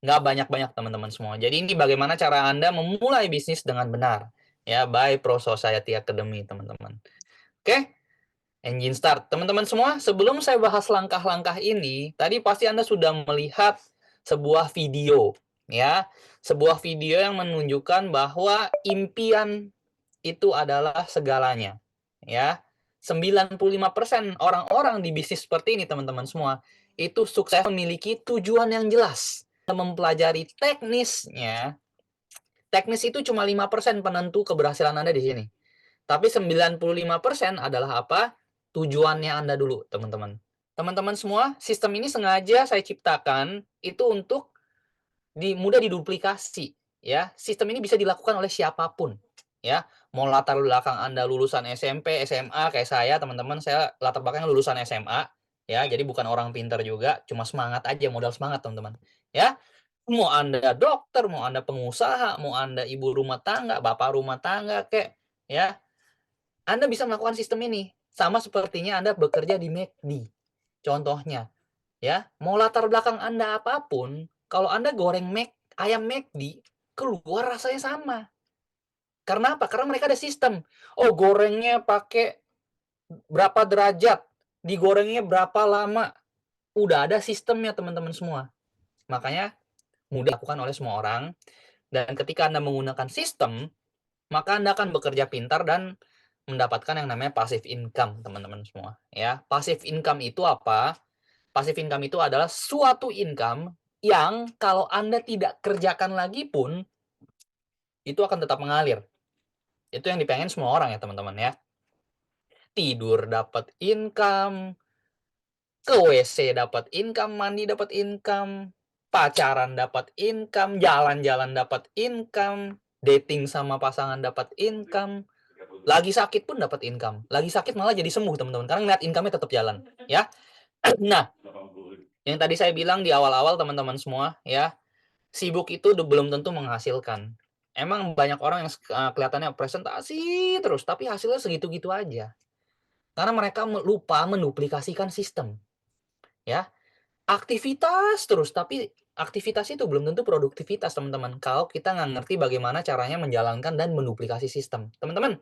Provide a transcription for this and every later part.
Nggak banyak-banyak teman-teman semua. Jadi ini bagaimana cara Anda memulai bisnis dengan benar. Ya, by Pro Society Academy, teman-teman. Oke, engine start. Teman-teman semua, sebelum saya bahas langkah-langkah ini, tadi pasti Anda sudah melihat sebuah video. Ya, sebuah video yang menunjukkan bahwa impian itu adalah segalanya. Ya, 95% orang-orang di bisnis seperti ini, teman-teman semua, itu sukses memiliki tujuan yang jelas. Mempelajari teknisnya, teknis itu cuma 5% penentu keberhasilan Anda di sini. Tapi 95% adalah apa? Tujuannya Anda dulu, teman-teman. Teman-teman semua, sistem ini sengaja saya ciptakan itu untuk mudah diduplikasi, ya. Sistem ini bisa dilakukan oleh siapapun, ya. Mau latar belakang Anda lulusan SMP, SMA kayak saya, teman-teman, saya latar belakangnya lulusan SMA, ya. Jadi bukan orang pintar juga, cuma semangat aja, modal semangat, teman-teman, ya. Mau Anda dokter, mau Anda pengusaha, mau Anda ibu rumah tangga, bapak rumah tangga kek, ya, Anda bisa melakukan sistem ini. Sama sepertinya Anda bekerja di McD, contohnya, ya. Mau latar belakang Anda apapun, kalau Anda goreng ayam McD, keluar rasanya sama. Karena apa? Karena mereka ada sistem. Oh, gorengnya pakai berapa derajat, digorengnya berapa lama. Udah ada sistemnya, teman-teman semua. Makanya mudah dilakukan oleh semua orang. Dan ketika Anda menggunakan sistem, maka Anda akan bekerja pintar dan mendapatkan yang namanya passive income, teman-teman semua. Ya, passive income itu apa? Passive income itu adalah suatu income yang kalau Anda tidak kerjakan lagi pun, itu akan tetap mengalir. Itu yang dipengen semua orang ya, teman-teman ya. Tidur dapat income, ke WC dapat income, mandi dapat income, pacaran dapat income, jalan-jalan dapat income, dating sama pasangan dapat income, lagi sakit pun dapat income. Lagi sakit malah jadi sembuh, teman-teman, karena ngeliat income-nya tetap jalan, ya. Nah, yang tadi saya bilang di awal-awal, teman-teman semua, ya, sibuk itu belum tentu menghasilkan. Emang banyak orang yang kelihatannya presentasi terus, tapi hasilnya segitu-gitu aja. Karena mereka lupa menduplikasikan sistem, ya. Aktivitas terus, tapi aktivitas itu belum tentu produktivitas, teman-teman, kalau kita nggak ngerti bagaimana caranya menjalankan dan menduplikasi sistem. Teman-teman,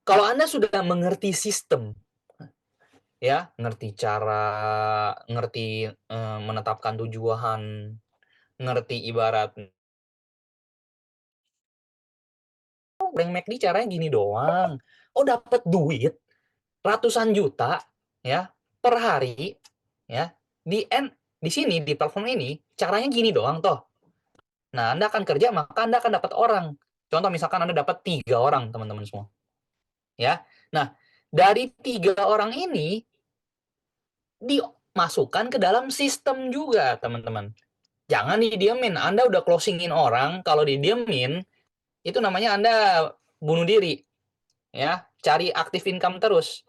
kalau Anda sudah mengerti sistem, ya, ngerti, menetapkan tujuan, ngerti ibarat goreng McD caranya gini doang. Oh, dapat duit ratusan juta, ya, per hari, ya. Di sini, di platform ini, caranya gini doang toh. Nah, Anda akan kerja, maka Anda akan dapat orang. Contoh misalkan Anda dapat 3 orang, teman-teman semua, ya. Nah, dari 3 orang ini, dimasukkan ke dalam sistem juga, teman-teman. Jangan didiemin, Anda udah closing-in orang, kalau didiemin, itu namanya Anda bunuh diri, ya. Cari active income terus.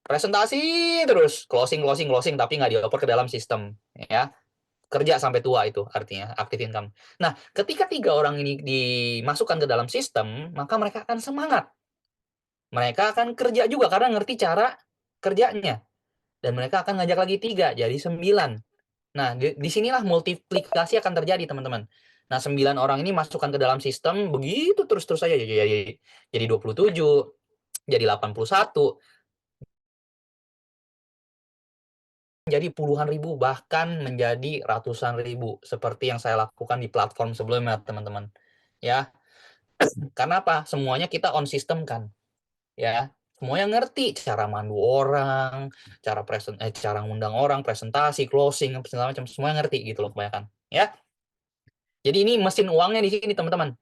Presentasi terus, closing, tapi nggak dioper ke dalam sistem, ya. Kerja sampai tua itu artinya, active income. Nah, ketika 3 orang ini dimasukkan ke dalam sistem, maka mereka akan semangat. Mereka akan kerja juga karena ngerti cara kerjanya. Dan mereka akan ngajak lagi 3, jadi 9. Nah, di sinilah multiplikasi akan terjadi, teman-teman. Nah, 9 orang ini masukkan ke dalam sistem, begitu terus-terus saja jadi 27, jadi 81, jadi puluhan ribu, bahkan menjadi ratusan ribu, seperti yang saya lakukan di platform sebelumnya, teman-teman. Ya, karena apa? Semuanya kita on system kan, ya. Semuanya ngerti cara mandu orang, cara ngundang orang, presentasi, closing, segala macam, semuanya ngerti gitu loh kebanyakan, ya. Jadi ini mesin uangnya di sini, teman-teman,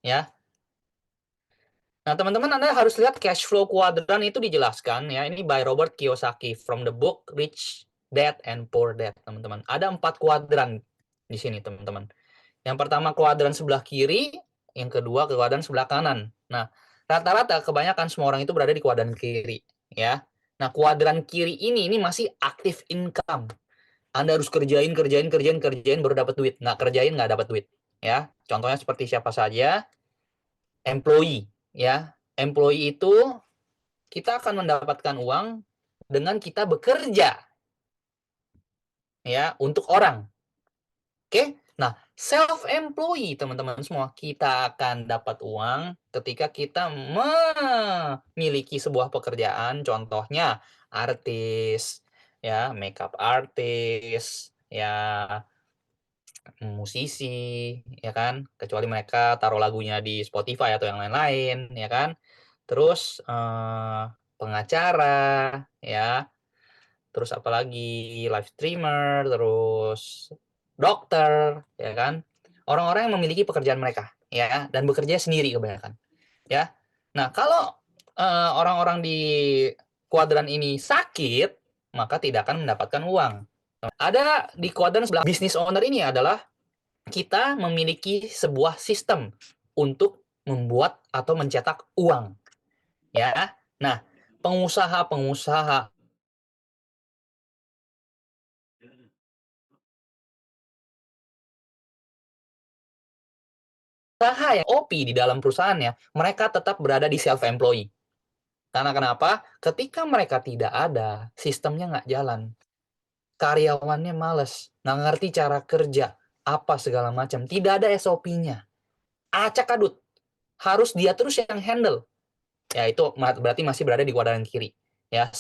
ya. Nah, teman-teman, Anda harus lihat cash flow quadrant itu dijelaskan, ya. Ini by Robert Kiyosaki from the book Rich Dad and Poor Dad, teman-teman. Ada 4 kuadran di sini, teman-teman. Yang pertama kuadran sebelah kiri, yang kedua kuadran sebelah kanan. Nah, rata-rata kebanyakan semua orang itu berada di kuadran kiri, ya. Nah, kuadran kiri ini masih active income. Anda harus kerjain, baru dapat duit. Nggak kerjain, nggak dapat duit, ya. Contohnya seperti siapa saja? Employee, ya. Employee itu kita akan mendapatkan uang dengan kita bekerja, ya, untuk orang. Oke? Nah, self-employed teman-teman semua, kita akan dapat uang ketika kita memiliki sebuah pekerjaan, contohnya artis, ya, makeup artist, ya, musisi, ya kan, kecuali mereka taruh lagunya di Spotify atau yang lain-lain, ya kan. Terus, pengacara, ya. Terus apalagi live streamer, terus dokter, ya kan. Orang-orang yang memiliki pekerjaan mereka, ya, dan bekerja sendiri kebanyakan, ya. Nah, kalau orang-orang di kuadran ini sakit, maka tidak akan mendapatkan uang. Ada di kuadran sebelah business owner ini adalah kita memiliki sebuah sistem untuk membuat atau mencetak uang, ya. Nah, pengusaha-pengusaha yang OP di dalam perusahaannya, mereka tetap berada di self-employed. Karena kenapa? Ketika mereka tidak ada, sistemnya nggak jalan. Karyawannya males, nggak ngerti cara kerja, apa segala macam. Tidak ada SOP-nya. Acak adut. Harus dia terus yang handle. Ya, itu berarti masih berada di kuadran kiri. Ya,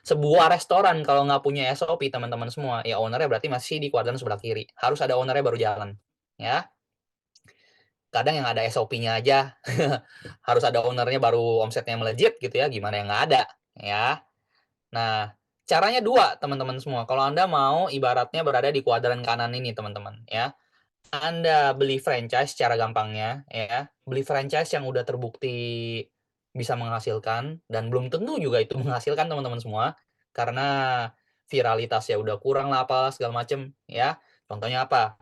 sebuah restoran kalau nggak punya SOP, teman-teman semua, ya ownernya berarti masih di kuadran sebelah kiri. Harus ada ownernya baru jalan. Ya, kadang yang ada SOP-nya aja harus ada ownernya baru omsetnya melejit gitu ya, gimana yang nggak ada, ya. Nah, caranya dua teman-teman semua, kalau Anda mau ibaratnya berada di kuadran kanan ini teman-teman, ya. Anda beli franchise secara gampangnya, ya, beli franchise yang udah terbukti bisa menghasilkan, dan belum tentu juga itu menghasilkan teman-teman semua, karena viralitasnya udah kurang lah, apalah segala macem, ya. Contohnya apa?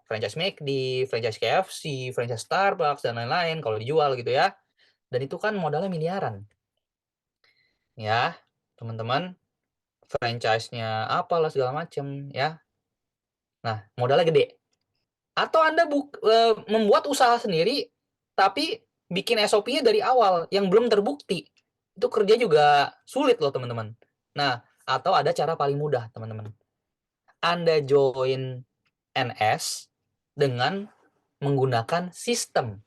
Franchise McD, franchise KFC, franchise Starbucks, dan lain-lain kalau dijual gitu ya. Dan itu kan modalnya miliaran. Ya, teman-teman, franchise-nya apalah segala macam ya. Nah, modalnya gede. Atau Anda membuat usaha sendiri, tapi bikin SOP-nya dari awal yang belum terbukti. Itu kerja juga sulit loh teman-teman. Nah, atau ada cara paling mudah teman-teman. Anda join NS dengan menggunakan sistem,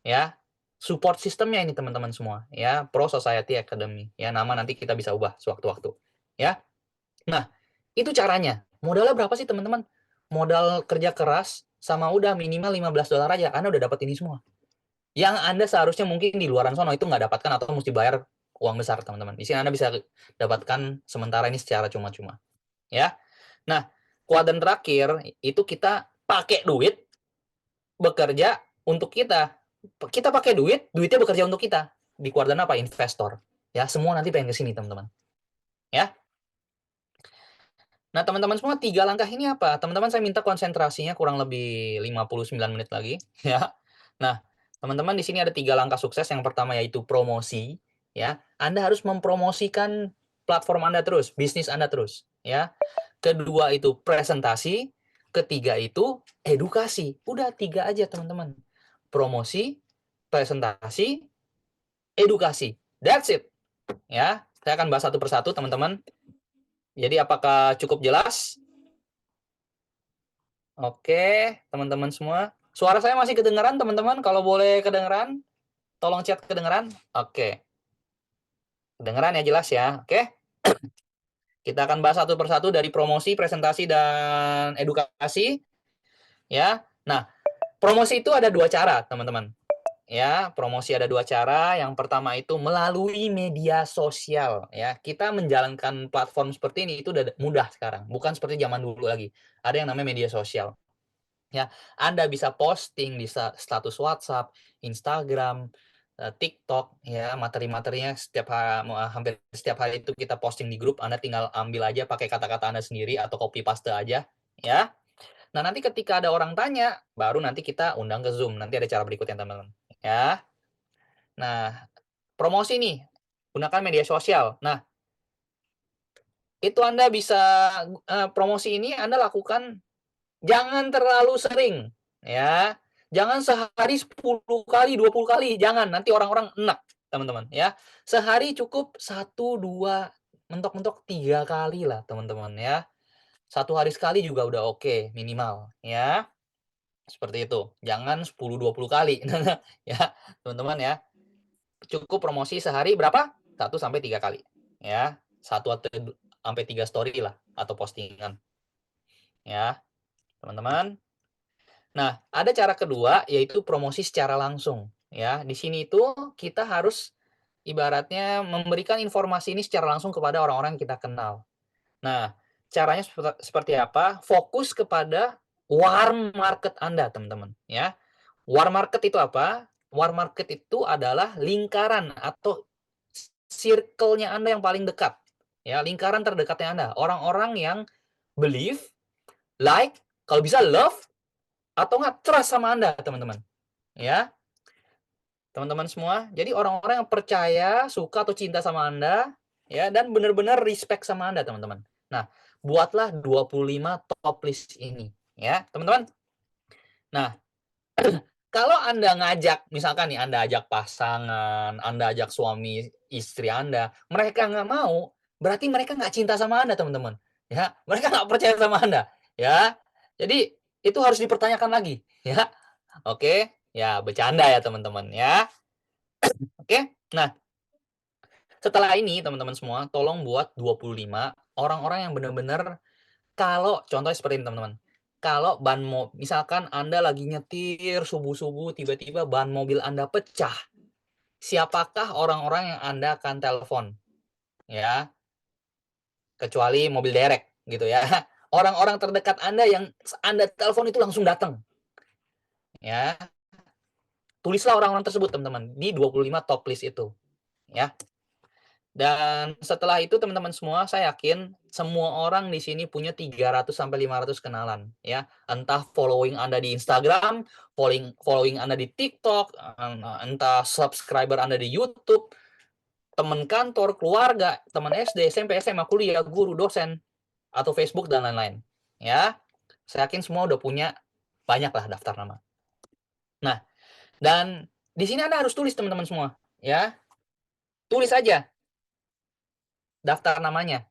ya. Support sistemnya ini teman-teman semua, ya, Pro Society Academy, ya, nama nanti kita bisa ubah sewaktu-waktu, ya. Nah, itu caranya. Modalnya berapa sih teman-teman? Modal kerja keras sama udah minimal $15 aja, Anda udah dapat ini semua. Yang Anda seharusnya mungkin di luaran sono itu nggak dapatkan atau mesti bayar uang besar teman-teman. Di sini Anda bisa dapatkan sementara ini secara cuma-cuma, ya. Nah, kuadran terakhir itu kita pakai duit bekerja untuk kita. Kita pakai duit, duitnya bekerja untuk kita. Di kuadran apa? Investor. Ya, semua nanti pengen ke sini, teman-teman. Ya. Nah, teman-teman semua, 3 langkah ini apa? Teman-teman saya minta konsentrasinya kurang lebih 59 menit lagi, ya. Nah, teman-teman di sini ada 3 langkah sukses. Yang pertama yaitu promosi, ya. Anda harus mempromosikan platform Anda terus, bisnis Anda terus, ya. Kedua itu presentasi, ketiga itu edukasi. Udah 3 aja, teman-teman. Promosi, presentasi, edukasi. That's it. Ya, saya akan bahas satu persatu, teman-teman. Jadi apakah cukup jelas? Oke, teman-teman semua. Suara saya masih kedengaran, teman-teman? Kalau boleh kedengaran, tolong chat kedengaran. Oke. Kedengaran ya, jelas ya. Oke. Kita akan bahas satu persatu dari promosi, presentasi, dan edukasi. Ya. Nah, promosi itu ada 2 cara, teman-teman. Ya, promosi ada 2 cara. Yang pertama itu melalui media sosial, ya. Kita menjalankan platform seperti ini itu udah mudah sekarang, bukan seperti zaman dulu lagi. Ada yang namanya media sosial. Ya, Anda bisa posting di status WhatsApp, Instagram, TikTok, ya, materi-materinya hampir setiap hari itu kita posting di grup, Anda tinggal ambil aja pakai kata-kata Anda sendiri atau copy paste aja, ya. Nah, nanti ketika ada orang tanya, baru nanti kita undang ke Zoom, nanti ada cara berikutnya, teman-teman, ya. Nah, promosi nih, gunakan media sosial. Nah, itu Anda bisa, promosi ini Anda lakukan jangan terlalu sering, ya. Jangan sehari 10 kali, 20 kali, jangan, nanti orang-orang enak, teman-teman, ya. Sehari cukup 1, 2, mentok-mentok 3 kali lah, teman-teman, ya. 1 hari sekali juga udah oke, minimal, ya. Seperti itu. Jangan 10, 20 kali, ya, teman-teman ya. Cukup promosi sehari berapa? 1 sampai 3 kali, ya. 1 atau sampai 3 story lah atau postingan, ya, teman-teman. Nah, ada cara kedua yaitu promosi secara langsung, ya. Di sini itu kita harus ibaratnya memberikan informasi ini secara langsung kepada orang-orang yang kita kenal. Nah, caranya seperti apa? Fokus kepada warm market Anda, teman-teman, ya. Warm market itu apa? Warm market itu adalah lingkaran atau circle-nya Anda yang paling dekat, ya, lingkaran terdekatnya Anda. Orang-orang yang believe, like, kalau bisa love, atau enggak trust sama Anda, teman-teman, ya. Teman-teman semua, jadi orang-orang yang percaya, suka atau cinta sama Anda, ya, dan benar-benar respect sama Anda, teman-teman. Nah, buatlah 25 top list ini, ya, teman-teman. Nah, kalau Anda ngajak, misalkan nih Anda ajak pasangan, Anda ajak suami istri Anda, mereka nggak mau, berarti mereka nggak cinta sama Anda, teman-teman. Ya, mereka nggak percaya sama Anda, ya. Jadi, itu harus dipertanyakan lagi, ya. Oke, ya bercanda ya, teman-teman, ya. Oke, nah setelah ini teman-teman semua, tolong buat 25 orang-orang yang benar-benar kalau contohnya seperti ini teman-teman, kalau misalkan Anda lagi nyetir subuh-subuh tiba-tiba ban mobil Anda pecah, siapakah orang-orang yang Anda akan telepon? Ya, kecuali mobil derek gitu ya. Orang-orang terdekat Anda yang Anda telepon itu langsung datang. Ya, tulislah orang-orang tersebut teman-teman di 25 top list itu, ya. Dan setelah itu teman-teman semua, saya yakin semua orang di sini punya 300 sampai 500 kenalan, ya. Entah following Anda di Instagram, following Anda di TikTok, entah subscriber Anda di YouTube, teman kantor, keluarga, teman SD, SMP, SMA, kuliah, guru, dosen, atau Facebook dan lain-lain, ya. Saya yakin semua udah punya banyak lah daftar nama. Nah, dan di sini Anda harus tulis teman-teman semua, ya. Tulis aja daftar namanya.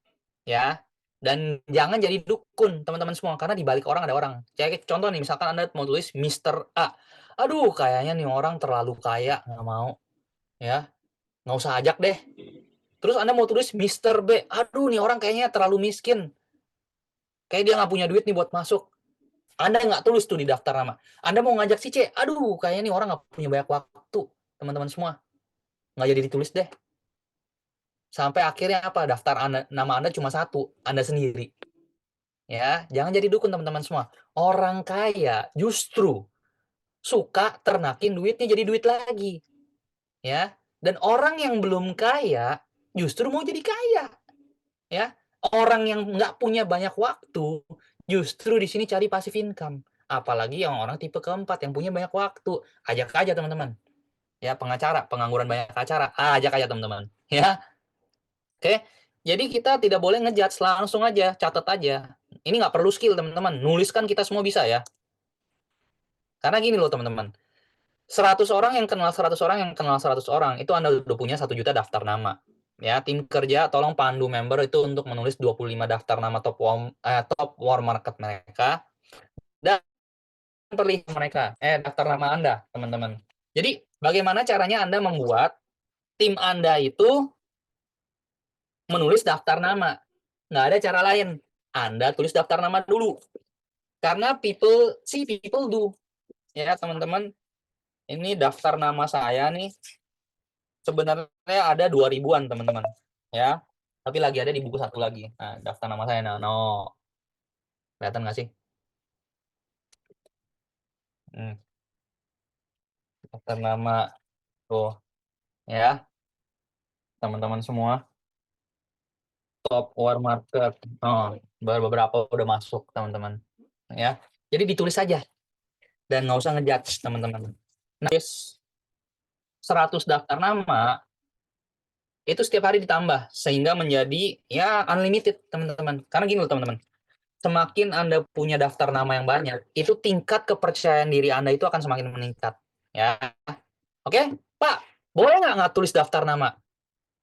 Ya, dan jangan jadi dukun teman-teman semua, karena di balik orang ada orang. Kayak contoh nih, misalkan Anda mau tulis Mister A, aduh kayaknya nih orang terlalu kaya, nggak mau, ya, nggak usah ajak deh. Terus Anda mau tulis Mister B, aduh nih orang kayaknya terlalu miskin, kayak dia nggak punya duit nih buat masuk. Anda nggak tulis tuh di daftar nama. Anda mau ngajak si C, aduh kayaknya nih orang nggak punya banyak waktu, teman-teman semua. Nggak jadi ditulis deh. Sampai akhirnya apa? Daftar nama Anda cuma satu, Anda sendiri. Ya, jangan jadi dukun teman-teman semua. Orang kaya justru suka ternakin duitnya jadi duit lagi, ya. Dan orang yang belum kaya justru mau jadi kaya, ya. Orang yang nggak punya banyak waktu justru di sini cari passive income. Apalagi yang orang tipe keempat yang punya banyak waktu. Ajak aja teman-teman. Ya, pengacara, pengangguran banyak acara, ajak aja teman-teman, ya. Oke. Jadi kita tidak boleh ngejudge, langsung aja, catat aja. Ini nggak perlu skill teman-teman, nuliskan kita semua bisa ya. Karena gini loh teman-teman, 100 orang yang kenal 100 orang yang kenal 100 orang, itu Anda udah punya 1 juta daftar nama. Ya, tim kerja tolong pandu member itu untuk menulis 25 daftar nama top warm market mereka dan perlihatkan mereka daftar nama Anda, teman-teman. Jadi, bagaimana caranya Anda membuat tim Anda itu menulis daftar nama? Nggak ada cara lain. Anda tulis daftar nama dulu. Karena people do. Ya, teman-teman. Ini daftar nama saya nih. Sebenarnya ada 2000-an, teman-teman. Ya. Tapi lagi ada di buku satu lagi. Nah, daftar nama saya Nano. Kelihatan nggak sih? Daftar nama tuh, ya. Teman-teman semua. Top war market. Oh, baru beberapa udah masuk, teman-teman. Ya. Jadi ditulis saja. Dan nggak usah ngejudge, teman-teman. Nah, 100 daftar nama itu setiap hari ditambah sehingga menjadi ya unlimited, teman-teman. Karena gini loh, teman-teman. Semakin Anda punya daftar nama yang banyak, itu tingkat kepercayaan diri Anda itu akan semakin meningkat. Ya, oke, Pak, boleh nggak tulis daftar nama?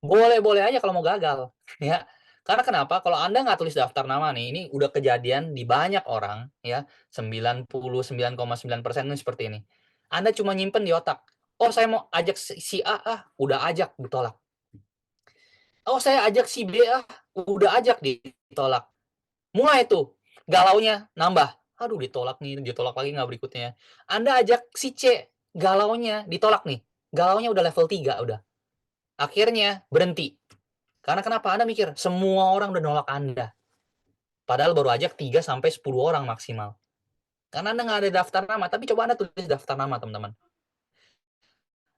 Boleh-boleh aja kalau mau gagal. Ya, Karena kenapa? Kalau Anda nggak tulis daftar nama nih, ini udah kejadian di banyak orang ya, 99,9% ini seperti ini. Anda cuma nyimpen di otak, "Oh saya mau ajak si A ah," udah ajak, ditolak. "Oh saya ajak si B ah," udah ajak, ditolak. Mulai tuh galaunya nambah, "Aduh ditolak nih, ditolak lagi nggak berikutnya." Anda ajak si C, galaunya ditolak nih, galaunya udah level 3 udah. Akhirnya berhenti. Karena kenapa? Anda mikir, semua orang udah nolak Anda. Padahal baru ajak 3 sampai 10 orang maksimal. Karena Anda nggak ada daftar nama, tapi coba Anda tulis daftar nama, teman-teman.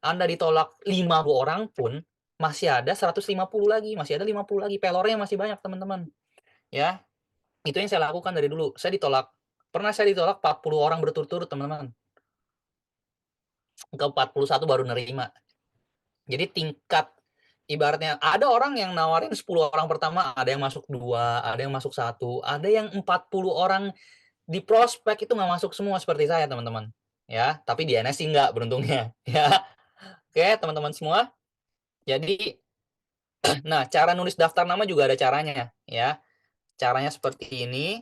Anda ditolak 50 orang pun, masih ada 150 lagi, masih ada 50 lagi, pelornya masih banyak, teman-teman. Ya, itu yang saya lakukan dari dulu. Pernah saya ditolak 40 orang berturut-turut, teman-teman. Ke 41 baru nerima. Jadi tingkat ibaratnya ada orang yang nawarin 10 orang pertama, ada yang masuk 2, ada yang masuk 1, ada yang 40 orang di prospek itu nggak masuk semua seperti saya, teman-teman. Ya, tapi di NS sih nggak beruntungnya, ya. Oke, teman-teman semua. Jadi, nah cara nulis daftar nama juga ada caranya, ya. Caranya seperti ini.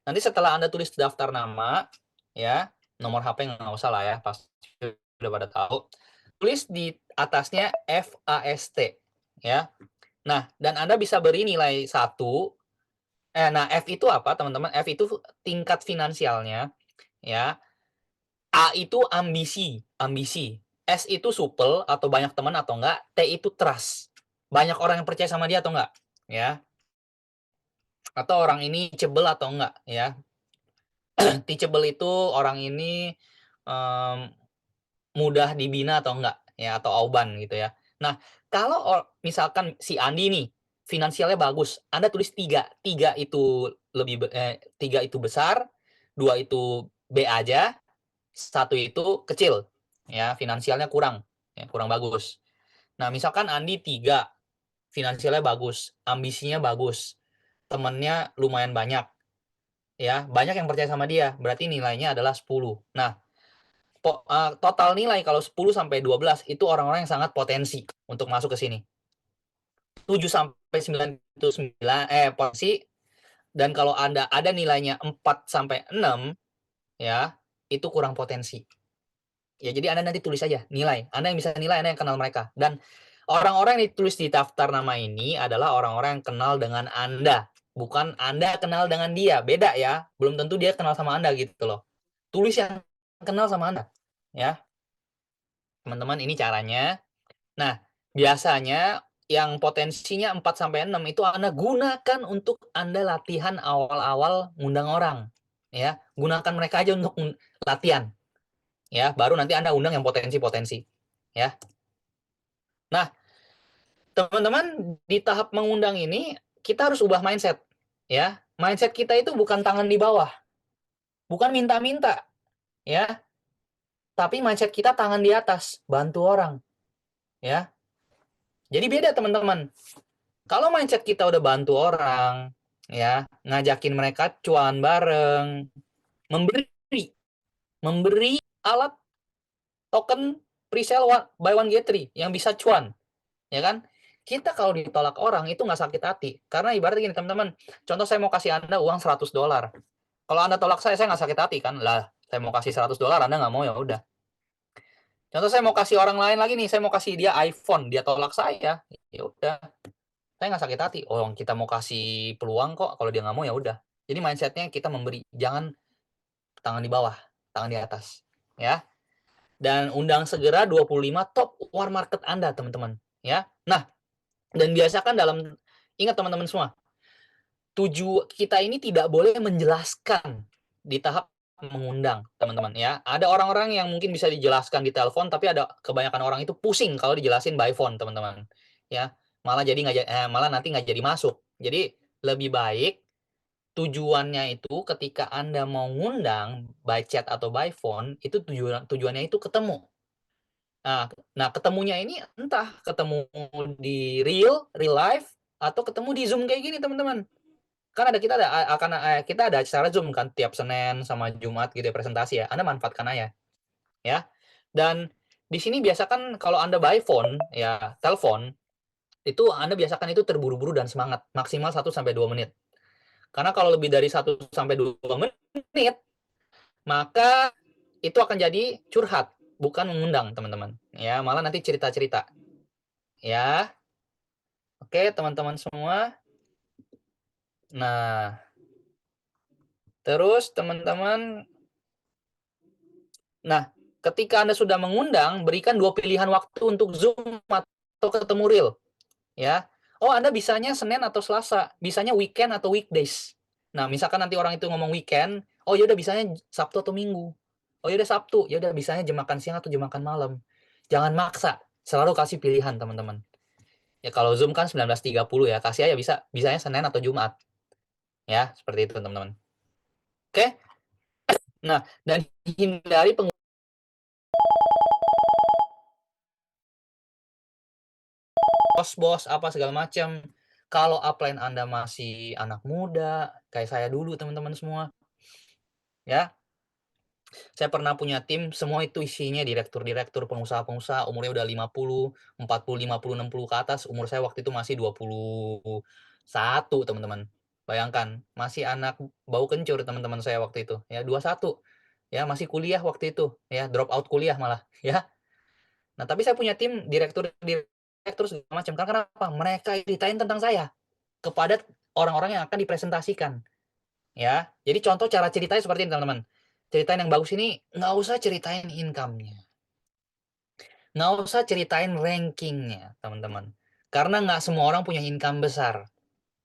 Nanti setelah Anda tulis daftar nama, ya, nomor HP nggak usah lah ya, pasti udah pada tahu. Tulis di atasnya FAST, ya. Nah, dan Anda bisa beri nilai 1. Nah, F itu apa, teman-teman? F itu tingkat finansialnya, ya. A itu ambisi, ambisi. S itu supel atau banyak teman atau enggak. T itu trust. Banyak orang yang percaya sama dia atau enggak, ya. Atau orang ini teachable atau enggak, ya. Teachable itu orang ini mudah dibina atau enggak, ya, atau auban gitu ya. Nah, kalau misalkan si Andi nih finansialnya bagus, Anda tulis 3. 3 itu 3 itu besar, 2 itu B aja, 1 itu kecil, ya, finansialnya kurang, ya, kurang bagus. Nah, misalkan Andi 3, finansialnya bagus, ambisinya bagus, temennya lumayan banyak, ya, banyak yang percaya sama dia, berarti nilainya adalah 10. Nah, total nilai kalau 10 sampai 12 itu orang-orang yang sangat potensi untuk masuk ke sini. 7 sampai 9 itu potensi, dan kalau Anda ada nilainya 4 sampai 6, ya, itu kurang potensi. Ya, jadi Anda nanti tulis aja nilai. Anda yang bisa nilai, Anda yang kenal mereka. Dan orang-orang yang ditulis di daftar nama ini adalah orang-orang yang kenal dengan Anda, bukan Anda kenal dengan dia. Beda ya, belum tentu dia kenal sama Anda gitu loh. Tulis yang kenal sama Anda, ya. Teman-teman, ini caranya. Nah, biasanya yang potensinya 4 sampai 6 itu Anda gunakan untuk Anda latihan awal-awal ngundang orang, ya. Gunakan mereka aja untuk latihan. Ya, baru nanti Anda undang yang potensi-potensi, ya. Nah, teman-teman, di tahap mengundang ini kita harus ubah mindset, ya. Mindset kita itu bukan tangan di bawah, bukan minta-minta, ya. Tapi mindset kita tangan di atas, bantu orang, ya. Jadi beda, teman-teman. Kalau mindset kita udah bantu orang, ya, ngajakin mereka cuan bareng, memberi alat token presale buy one get 3 yang bisa cuan, ya kan? Kita kalau ditolak orang itu nggak sakit hati, karena ibaratnya gini, teman-teman, contoh saya mau kasih Anda uang $100. Kalau Anda tolak saya nggak sakit hati kan? Lah, saya mau kasih $100, Anda nggak mau, ya udah. Contoh saya mau kasih orang lain lagi nih, saya mau kasih dia iPhone, dia tolak saya, ya udah. Saya nggak sakit hati. Oh, kita mau kasih peluang kok, kalau dia nggak mau ya udah. Jadi mindsetnya kita memberi, jangan tangan di bawah, tangan di atas, ya. Dan undang segera 25 top war market Anda, teman-teman, ya. Nah, dan biasakan ingat teman-teman semua, kita ini tidak boleh menjelaskan di tahap mengundang, teman-teman, ya. Ada orang-orang yang mungkin bisa dijelaskan di telepon, tapi ada kebanyakan orang itu pusing kalau dijelasin by phone, teman-teman, ya. Malah nanti nggak jadi masuk. Jadi lebih baik tujuannya itu ketika Anda mau ngundang by chat atau by phone, itu tujuannya itu ketemu. Nah, ketemunya ini entah ketemu di real life atau ketemu di Zoom kayak gini, teman-teman. Kan kita ada acara Zoom kan tiap Senin sama Jumat gitu ya, presentasi ya. Anda manfaatkan aja, ya. Dan di sini biasakan kalau Anda by phone ya, telepon, itu Anda biasakan itu terburu-buru dan semangat, maksimal 1-2 menit. Karena kalau lebih dari 1-2 menit, maka itu akan jadi curhat, bukan mengundang, teman-teman. Ya, malah nanti cerita-cerita. Ya. Oke, teman-teman semua. Nah, terus teman-teman, nah, ketika Anda sudah mengundang, berikan 2 pilihan waktu untuk Zoom atau ketemu real. Ya. Oh, Anda bisanya Senin atau Selasa, bisanya weekend atau weekdays. Nah, misalkan nanti orang itu ngomong weekend, oh ya udah bisanya Sabtu atau Minggu. Oh ya udah Sabtu, ya udah bisanya jam makan siang atau jam makan malam. Jangan maksa, selalu kasih pilihan, teman-teman. Ya kalau Zoom kan 19.30 ya, kasih aja bisanya Senin atau Jumat. Ya, seperti itu, teman-teman. Oke? Nah, dan hindari bos-bos apa segala macam. Kalau upline Anda masih anak muda, kayak saya dulu, teman-teman semua, ya. Saya pernah punya tim, semua itu isinya direktur-direktur, pengusaha-pengusaha, umurnya udah 50, 40, 50, 60 ke atas. Umur saya waktu itu masih 21, teman-teman. Bayangkan, masih anak bau kencur teman-teman saya waktu itu, ya 21. Ya, masih kuliah waktu itu, ya drop out kuliah malah, ya. Nah, tapi saya punya tim direktur segala macam. Karena kenapa? Mereka ceritain tentang saya kepada orang-orang yang akan dipresentasikan. Ya, jadi contoh cara ceritanya seperti ini, teman-teman. Ceritain yang bagus ini, nggak usah ceritain income-nya. Nggak usah ceritain ranking-nya, teman-teman. Karena nggak semua orang punya income besar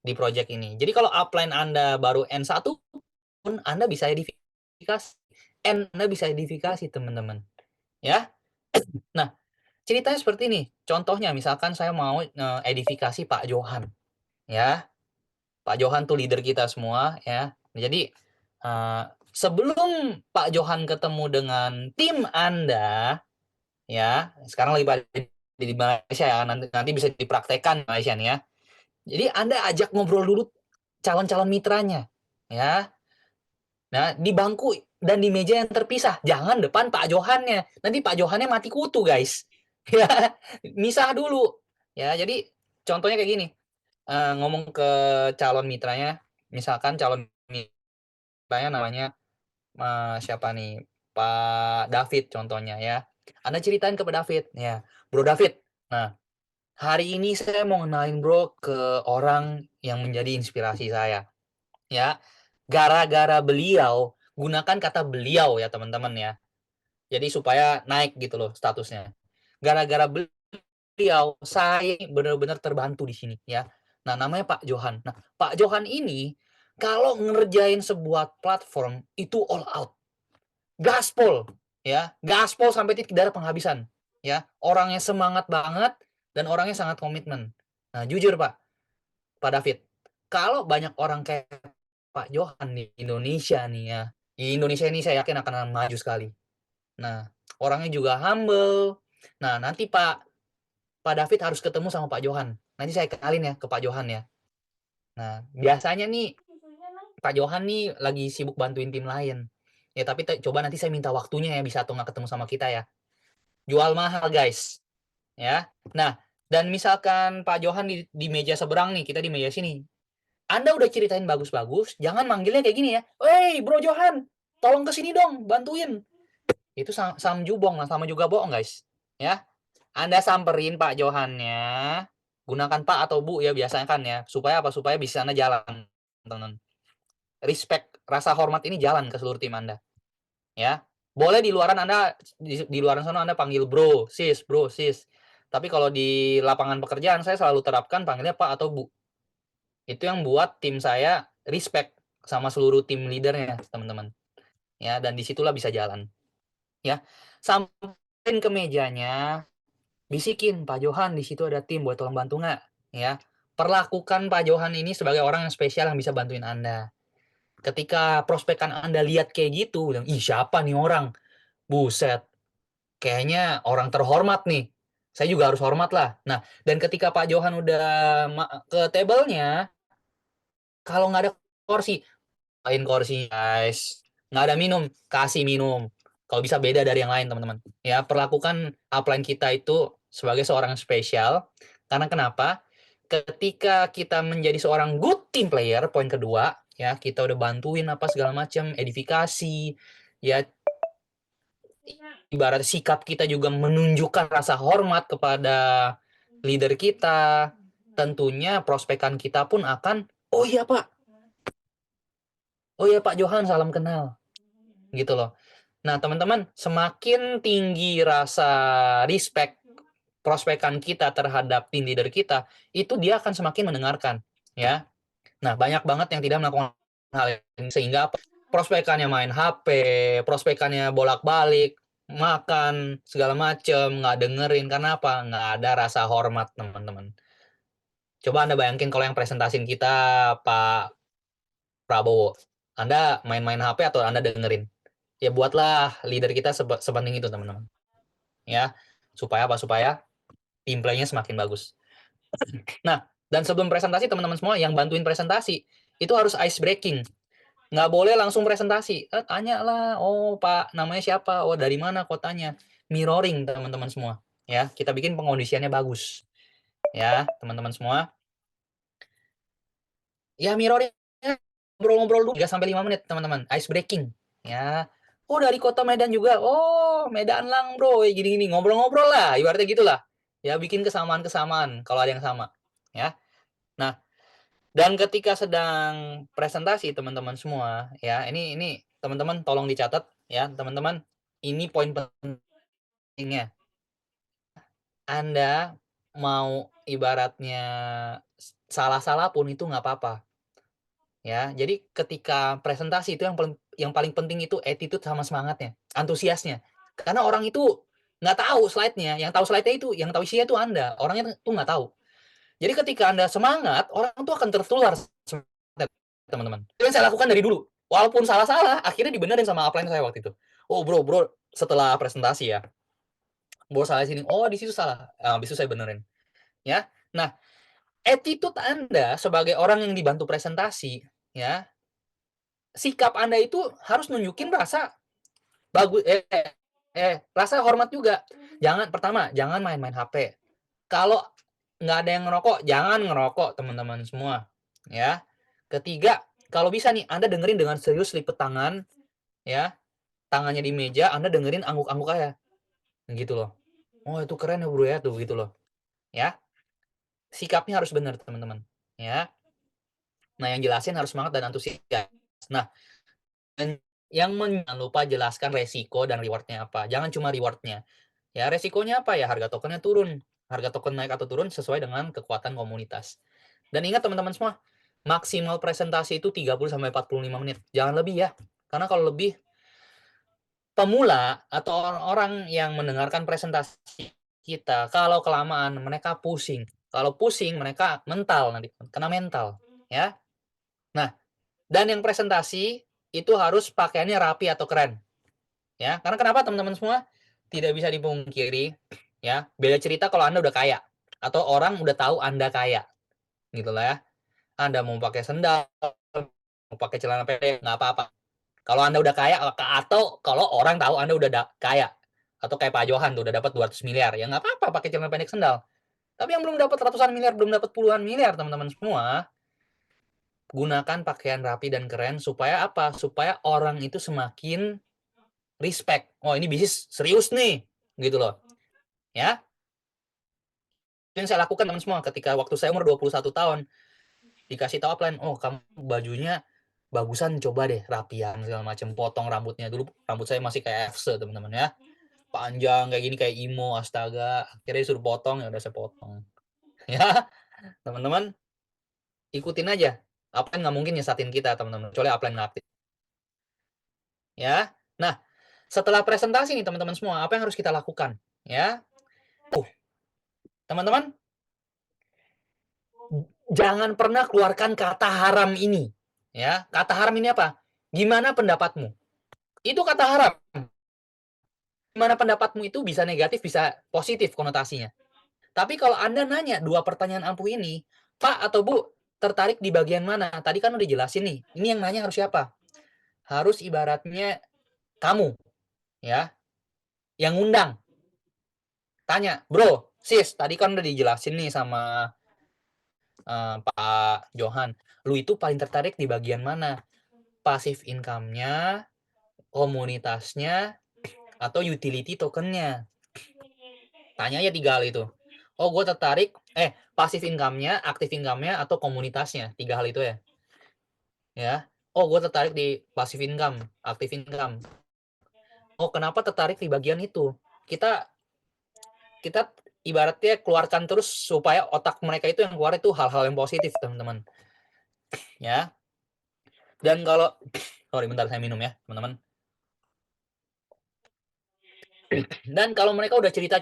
di project ini. Jadi kalau upline Anda baru N1 pun Anda bisa edifikasi. Anda bisa edifikasi, teman-teman. Ya. Nah, ceritanya seperti ini. Contohnya, misalkan saya mau edifikasi Pak Johan. Ya. Pak Johan tuh leader kita semua, ya. Jadi, sebelum Pak Johan ketemu dengan tim Anda, ya, sekarang lagi di Malaysia ya, nanti bisa dipraktekkan di Malaysia nih ya. Jadi Anda ajak ngobrol dulu calon-calon mitranya, ya. Nah, di bangku dan di meja yang terpisah, jangan depan Pak Johannya. Nanti Pak Johannya mati kutu, guys. Ya, misah dulu. Ya, jadi contohnya kayak gini. Ngomong ke calon mitranya, misalkan calon mitranya namanya siapa nih? Pak David contohnya ya. Anda ceritain ke Pak David, ya. Bro David. Nah, hari ini saya mau kenalin Bro ke orang yang menjadi inspirasi saya. Ya. Gara-gara beliau, gunakan kata beliau ya, teman-teman ya. Jadi supaya naik gitu loh statusnya. Gara-gara beliau, saya benar-benar terbantu di sini ya. Nah, namanya Pak Johan. Nah, Pak Johan ini kalau ngerjain sebuah platform itu all out. Gaspol ya, gaspol sampai titik darah penghabisan ya. Orangnya semangat banget dan orangnya sangat komitmen. Nah, jujur Pak David, kalau banyak orang kayak Pak Johan di Indonesia nih ya, di Indonesia ini saya yakin akan maju sekali. Nah, orangnya juga humble. Nah, nanti Pak David harus ketemu sama Pak Johan. Nanti saya kenalin ya ke Pak Johan ya. Nah, biasanya nih Pak Johan nih lagi sibuk bantuin tim lain. Ya, tapi coba nanti saya minta waktunya ya, bisa atau nggak ketemu sama kita ya. Jual mahal, guys. Ya. Nah, dan misalkan Pak Johan di meja seberang nih, kita di meja sini. Anda udah ceritain bagus-bagus, jangan manggilnya kayak gini ya. "Wey, Bro Johan, tolong ke sini dong, bantuin." Itu sama jubong lah, sama juga bohong, guys. Ya. Anda samperin Pak Johannya, gunakan Pak atau Bu ya biasanya kan ya. Supaya apa? Supaya bisa Anda jalan, teman-teman. Respect, rasa hormat ini jalan ke seluruh tim Anda. Ya. Boleh di luaran Anda di luaran sana Anda panggil bro, sis. Tapi kalau di lapangan pekerjaan saya selalu terapkan panggilnya Pak atau Bu. Itu yang buat tim saya respect sama seluruh tim leadernya, teman-teman. Ya, dan disitulah bisa jalan. Ya. Samperin ke mejanya, bisikin, "Pak Johan, di situ ada tim, boleh tolong bantu nggak?" Ya. Perlakukan Pak Johan ini sebagai orang yang spesial yang bisa bantuin Anda. Ketika prospekan Anda lihat kayak gitu, bilang, "Ih, siapa nih orang? Buset, kayaknya orang terhormat nih. Saya juga harus hormat lah." Nah, dan ketika Pak Johan udah ke table-nya, kalau nggak ada kursi, lain kursi, guys. Nggak ada minum, kasih minum. Kalau bisa beda dari yang lain, teman-teman. Ya, perlakukan upline kita itu sebagai seorang spesial. Karena kenapa? ketika kita menjadi seorang good team player, poin kedua, ya, kita udah bantuin apa segala macam, edifikasi, ya, ibarat sikap kita juga menunjukkan rasa hormat kepada leader kita, tentunya prospekan kita pun akan, oh iya Pak Johan, salam kenal, gitu loh. Nah, teman-teman, semakin tinggi rasa respect prospekan kita terhadap tim leader kita, itu dia akan semakin mendengarkan, ya. Nah, banyak banget yang tidak melakukan hal ini, sehingga prospekannya main HP, prospekannya bolak-balik, makan, segala macem, nggak dengerin. Karena apa? Nggak ada rasa hormat, teman-teman. Coba Anda bayangin kalau yang presentasiin kita Pak Prabowo. Anda main-main HP atau Anda dengerin? Ya buatlah leader kita sepenting itu, teman-teman. Ya, supaya apa? Supaya tim play-nya semakin bagus. Nah, dan sebelum presentasi, teman-teman semua yang bantuin presentasi, itu harus ice breaking. Nggak boleh langsung presentasi. Tanya lah, oh Pak, namanya siapa? Oh, dari mana kotanya? Mirroring, teman-teman semua. Ya, kita bikin pengondisiannya bagus. Ya, teman-teman semua. Ya, mirroring, ngobrol-ngobrol dulu 3-5 menit, teman-teman. Ice breaking. Ya. Oh, dari kota Medan juga. Oh, Medan Lang, bro. Gini-gini. Ngobrol-ngobrol lah. Ibaratnya gitulah. Ya, bikin kesamaan-kesamaan kalau ada yang sama. Ya. Nah, dan ketika sedang presentasi, teman-teman semua, ya, ini teman-teman tolong dicatat, ya, teman-teman. Ini poin pentingnya. Anda mau ibaratnya salah-salah pun itu nggak apa-apa. Ya, jadi ketika presentasi itu yang paling penting itu attitude sama semangatnya, antusiasnya. Karena orang itu nggak tahu slide-nya, yang tahu slide-nya itu, yang tahu isinya itu Anda, orangnya tuh nggak tahu. Jadi ketika Anda semangat, orang tuh akan tertular semangatnya, teman-teman. Itu yang saya lakukan dari dulu. Walaupun salah-salah, akhirnya dibenerin sama upline saya waktu itu. Oh bro, setelah presentasi ya, bro salah sini. Oh di situ salah. Habis itu saya benerin. Ya. Nah, attitude Anda sebagai orang yang dibantu presentasi, ya, sikap Anda itu harus nunjukin rasa bagus, rasa hormat juga. Pertama, jangan main-main HP. Kalau nggak ada yang ngerokok, jangan ngerokok, teman-teman semua. Ya. Ketiga, kalau bisa nih, Anda dengerin dengan serius, lipet tangan, ya, tangannya di meja, Anda dengerin angguk-angguk aja, gitu loh. Oh itu keren ya bro ya, tuh gitu loh. Ya, sikapnya harus benar, teman-teman. Ya. Nah, yang jelasin harus semangat dan antusias. Nah, yang jangan lupa jelaskan resiko dan rewardnya apa. Jangan cuma rewardnya. Ya, resikonya apa ya? Harga tokennya turun. Harga token naik atau turun sesuai dengan kekuatan komunitas. Dan ingat teman-teman semua, maksimal presentasi itu 30-45 menit. Jangan lebih ya. Karena kalau lebih, pemula atau orang-orang yang mendengarkan presentasi kita, kalau kelamaan mereka pusing. Kalau pusing mereka mental nanti, kena mental. Ya. Nah, dan yang presentasi itu harus pakaiannya rapi atau keren. Ya, karena kenapa teman-teman semua? Tidak bisa dipungkiri, ya. Beda cerita kalau Anda udah kaya atau orang udah tahu Anda kaya. Gitu lah ya. Anda mau pakai sendal, mau pakai celana pendek, nggak apa-apa. Kalau Anda udah kaya atau kalau orang tahu Anda udah kaya atau kayak Pak Johan tuh udah dapat 200 miliar, ya nggak apa-apa pakai celana pendek sendal. Tapi yang belum dapat ratusan miliar, belum dapat puluhan miliar, teman-teman semua, gunakan pakaian rapi dan keren supaya apa? Supaya orang itu semakin respect. Oh, ini bisnis serius nih, gitu loh. Ya. Yang saya lakukan teman semua ketika waktu saya umur 21 tahun, dikasih tahu upline, "Oh, kamu bajunya bagusan, coba deh rapian segala macam, potong rambutnya." Dulu rambut saya masih kayak FC, teman-teman ya. Panjang kayak gini kayak emo, astaga. Akhirnya disuruh potong, ya udah saya potong. Ya, teman-teman ikutin aja. Upline nggak mungkin nyesatin kita, teman-teman. Kecuali upline ngelatih. Ya. Nah, setelah presentasi nih teman-teman semua, apa yang harus kita lakukan? Ya. Teman-teman, jangan pernah keluarkan kata haram ini. Ya, kata haram ini apa? Gimana pendapatmu? Itu kata haram. Gimana pendapatmu itu bisa negatif, bisa positif konotasinya. Tapi kalau Anda nanya 2 pertanyaan ampuh ini, Pak atau Bu, tertarik di bagian mana? Tadi kan udah jelasin nih. Ini yang nanya harus siapa? Harus ibaratnya kamu, ya, yang ngundang. Tanya, bro, sis, tadi kan udah dijelasin nih sama Pak Johan, lu itu paling tertarik di bagian mana? Passive income-nya, komunitasnya, atau utility token-nya? Tanya aja 3 hal itu. Oh, gue tertarik, passive income-nya, active income-nya, atau komunitasnya. 3 hal itu ya. Ya. Oh, gue tertarik di passive income, active income. Oh, kenapa tertarik di bagian itu? Kita ibaratnya keluarkan terus supaya otak mereka itu yang keluar itu hal-hal yang positif, teman-teman. Ya. Dan kalau sorry bentar saya minum ya, teman-teman. Dan kalau mereka udah cerita,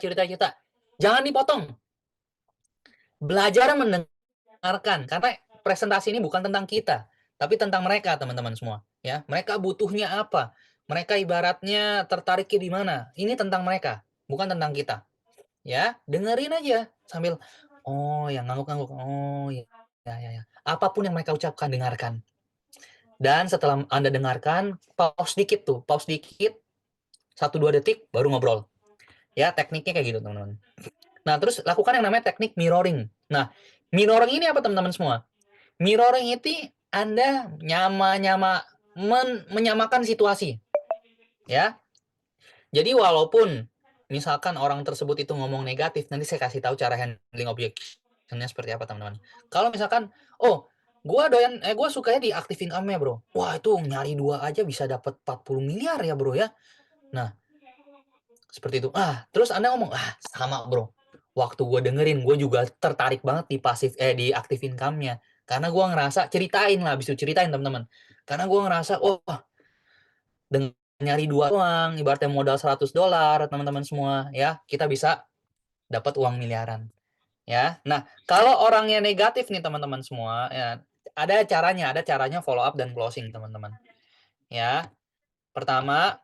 jangan dipotong. Belajar mendengarkan karena presentasi ini bukan tentang kita, tapi tentang mereka, teman-teman semua, ya. Mereka butuhnya apa? Mereka ibaratnya tertariknya di mana? Ini tentang mereka, bukan tentang kita. Ya, dengerin aja sambil oh, yang ngangguk-ngangguk. Oh, ya, ya. Apapun yang mereka ucapkan, dengarkan. Dan setelah Anda dengarkan, pause dikit, 1-2 detik baru ngobrol. Ya, tekniknya kayak gitu, teman-teman. Nah, terus lakukan yang namanya teknik mirroring. Nah, mirroring ini apa, teman-teman semua? Mirroring itu Anda menyamakan situasi. Ya. Jadi walaupun misalkan orang tersebut itu ngomong negatif, nanti saya kasih tahu cara handling objection-nya seperti apa, teman-teman. Kalau misalkan, oh, gua sukanya di active income-nya, Bro. Wah, itu nyari 2 aja bisa dapat 40 miliar ya, Bro, ya. Nah, seperti itu. Terus Anda ngomong, sama, Bro. Waktu gua dengerin, gua juga tertarik banget di active income-nya. Karena gua ngerasa ceritain, teman-teman. Karena gua ngerasa, dengan nyari 2 doang, ibaratnya modal $100, teman-teman semua, ya, kita bisa dapat uang miliaran, ya. Nah, kalau orangnya negatif nih, teman-teman semua, ya, ada caranya follow up dan closing, teman-teman. Ya, pertama,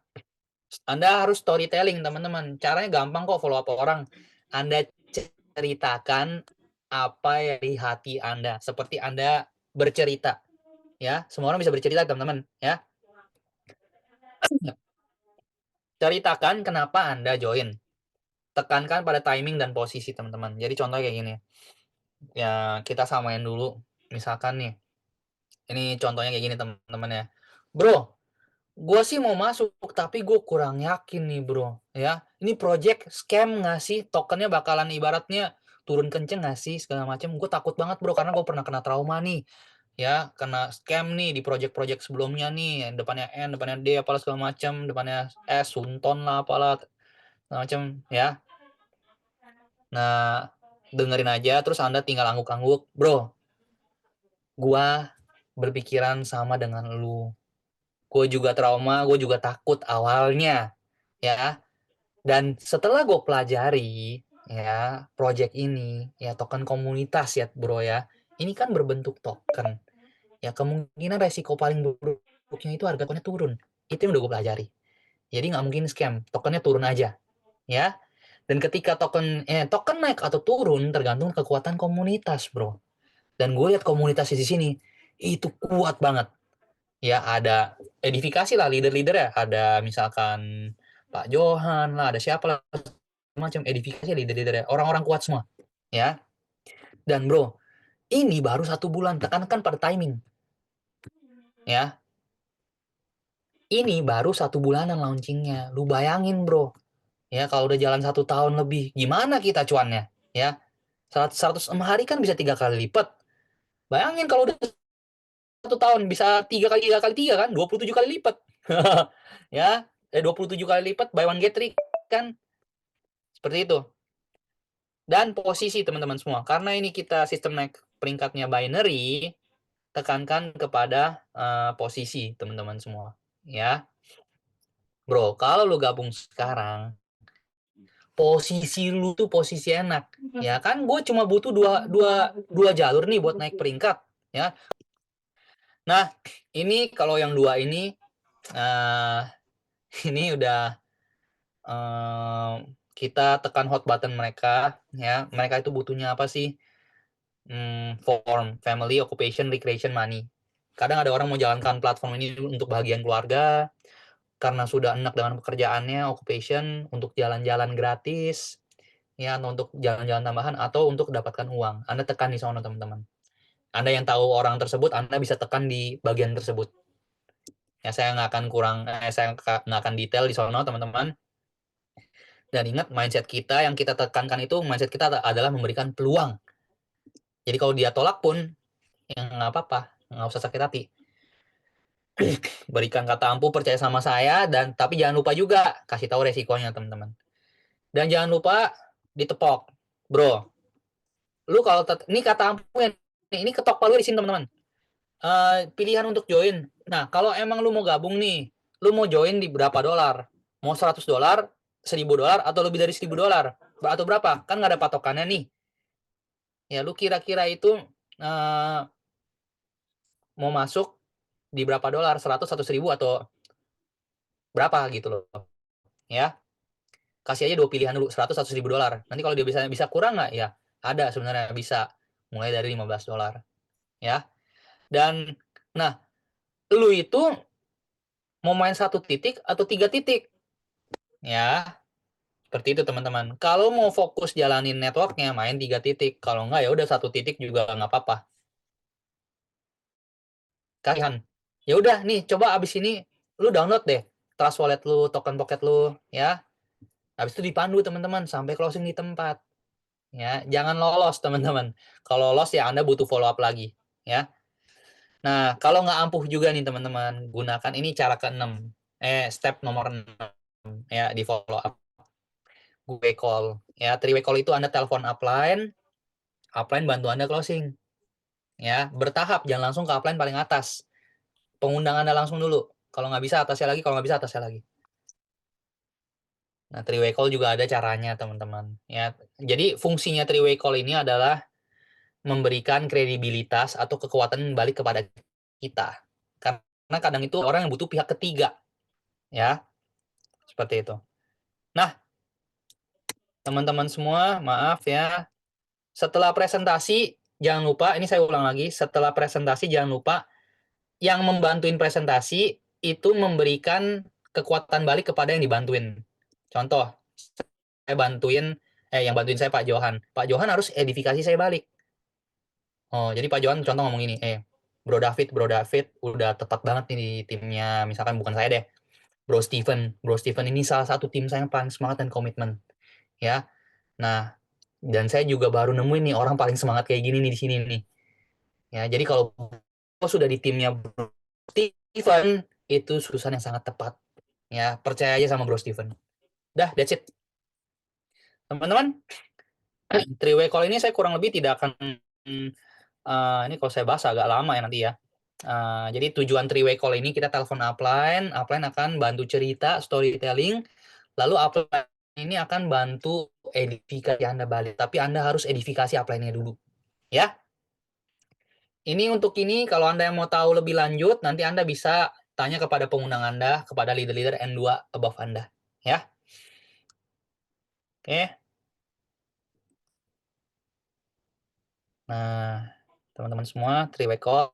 Anda harus storytelling, teman-teman. Caranya gampang kok follow up orang. Anda ceritakan apa yang di hati Anda, seperti Anda bercerita, ya. Semua orang bisa bercerita, teman-teman, ya. Ceritakan kenapa Anda join. Tekankan pada timing dan posisi, teman-teman. Jadi contohnya kayak gini, ya kita samain dulu. Misalkan nih, ini contohnya kayak gini, teman-teman ya. Bro, gue sih mau masuk, tapi gue kurang yakin nih, bro. Ya, ini project scam nggak sih? Tokennya bakalan ibaratnya turun kenceng nggak sih? Segala macam. Gue takut banget, bro, karena gue pernah kena trauma nih. Ya, kena scam nih di project-project sebelumnya nih. Depannya N, depannya D, apalah segala macam. Depannya S, Sunton lah, apalah. Segala macam, ya. Nah, dengerin aja, terus Anda tinggal angguk-angguk, bro, gua berpikiran sama dengan lu. Gue juga trauma, gue juga takut awalnya, ya. Dan setelah gue pelajari, ya, project ini, ya, token komunitas ya, bro, ya. Ini kan berbentuk token. Ya, kemungkinan resiko paling buruknya itu harga tokennya turun. Itu yang udah gue pelajari. Jadi nggak mungkin scam, tokennya turun aja, ya. Dan ketika token naik atau turun tergantung kekuatan komunitas, bro. Dan gue lihat komunitas di sini itu kuat banget. Ya, ada edifikasi lah, leader-leader ya. Ada misalkan Pak Johan lah, ada siapa lah, macam edifikasi leader-leader ya. Orang-orang kuat semua, ya. Dan bro, ini baru 1 bulan, tekankan pada timing, ya. Ini baru 1 bulanan launchingnya. Lu bayangin, bro, ya, kalau udah jalan 1 tahun lebih, gimana kita cuannya, ya. 106 hari kan bisa 3 kali lipat. Bayangin kalau udah 1 tahun bisa 3 kali 3 kan, 27 kali lipat. Ya, 27 kali lipat buy one get 3 kan. Seperti itu. Dan posisi, teman-teman semua, karena ini kita sistem naik peringkatnya binary, tekankan kepada posisi, teman-teman semua, ya. Bro, kalau lu gabung sekarang, posisi lu tuh posisi enak, ya kan. Gue cuma butuh dua jalur nih buat naik peringkat, ya. Nah, ini kalau yang 2 ini ini udah kita tekan hot button mereka, ya. Mereka itu butuhnya apa sih? Form, family, occupation, recreation, money. Kadang ada orang mau jalankan platform ini untuk bahagian keluarga, karena sudah enak dengan pekerjaannya, occupation, untuk jalan-jalan gratis, ya, atau untuk jalan-jalan tambahan, atau untuk dapatkan uang. Anda tekan di sana, teman-teman. Anda yang tahu orang tersebut, Anda bisa tekan di bagian tersebut. Ya, saya nggak akan detail di sono, teman-teman. Dan ingat, mindset kita yang kita tekankan itu, mindset kita adalah memberikan peluang. Jadi kalau dia tolak pun, ya nggak apa-apa, nggak usah sakit hati. Berikan kata ampuh, percaya sama saya, dan tapi jangan lupa juga kasih tahu resikonya, teman-teman. Dan jangan lupa ditepok, bro. Lu kalau ini kata ampuh, ini ketok palu di sini, teman-teman. Pilihan untuk join. Nah, kalau emang lu mau gabung nih, lu mau join di berapa dolar? Mau $100, $1.000, atau lebih dari $1.000? Atau berapa? Kan nggak ada patokannya nih. Ya, lu kira-kira itu mau masuk di berapa dolar? 100 atau 1.000 atau berapa gitu loh. Ya. Kasih aja 2 pilihan dulu, 100 atau $1.000. Nanti kalau dia bisa kurang nggak? Ya, ada sebenarnya bisa. Mulai dari $15. Ya. Dan, nah, lu itu mau main 1 titik atau 3 titik? Ya, seperti itu teman-teman. Kalau mau fokus jalanin networknya, main 3 titik. Kalau nggak, ya udah 1 titik juga nggak apa-apa. Kalian, ya udah nih, coba abis ini lu download deh Trust Wallet lu, token pocket lu, ya. Habis itu dipandu teman-teman sampai closing di tempat. Ya, jangan lolos teman-teman. Kalau lolos ya Anda butuh follow up lagi, ya. Nah, kalau nggak ampuh juga nih teman-teman, gunakan ini cara ke-6. Step nomor 6 ya, di follow up. Gue call. Ya, 3-way call itu Anda telepon upline bantu Anda closing. Ya, bertahap, jangan langsung ke upline paling atas. Pengundang Anda langsung dulu. Kalau nggak bisa atasnya lagi, kalau nggak bisa atasnya lagi. Nah, 3-way call juga ada caranya, teman-teman. Ya, jadi fungsinya 3-way call ini adalah memberikan kredibilitas atau kekuatan balik kepada kita. Karena kadang itu orang yang butuh pihak ketiga. Ya, seperti itu. Nah, teman-teman semua, maaf ya. Setelah presentasi, jangan lupa, ini saya ulang lagi, setelah presentasi jangan lupa yang membantuin presentasi itu memberikan kekuatan balik kepada yang dibantuin. Contoh, saya bantuin, yang bantuin saya Pak Johan. Pak Johan harus edifikasi saya balik. Oh, jadi Pak Johan contoh ngomong ini, Bro David udah tepat banget nih di timnya, misalkan bukan saya deh, Bro Steven ini salah satu tim saya yang paling semangat dan komitmen, ya. Nah, dan saya juga baru nemuin nih orang paling semangat kayak gini nih di sini nih. Ya, jadi kalau sudah di timnya Bro Steven, itu susah yang sangat tepat. Ya, percaya aja sama Bro Steven. Dah, that's it. Teman-teman, 3-way call ini saya kurang lebih tidak akan ini kalau saya bahas agak lama ya nanti ya. Jadi tujuan 3-way call ini kita telepon upline akan bantu cerita, storytelling, lalu upline ini akan bantu edifikasi Anda balik, tapi Anda harus edifikasi upline-nya dulu. Ya. Ini untuk ini, kalau Anda yang mau tahu lebih lanjut, nanti Anda bisa tanya kepada pengundang Anda, kepada leader-leader N2 above Anda. Ya. Oke. Nah, teman-teman semua, 3-way call.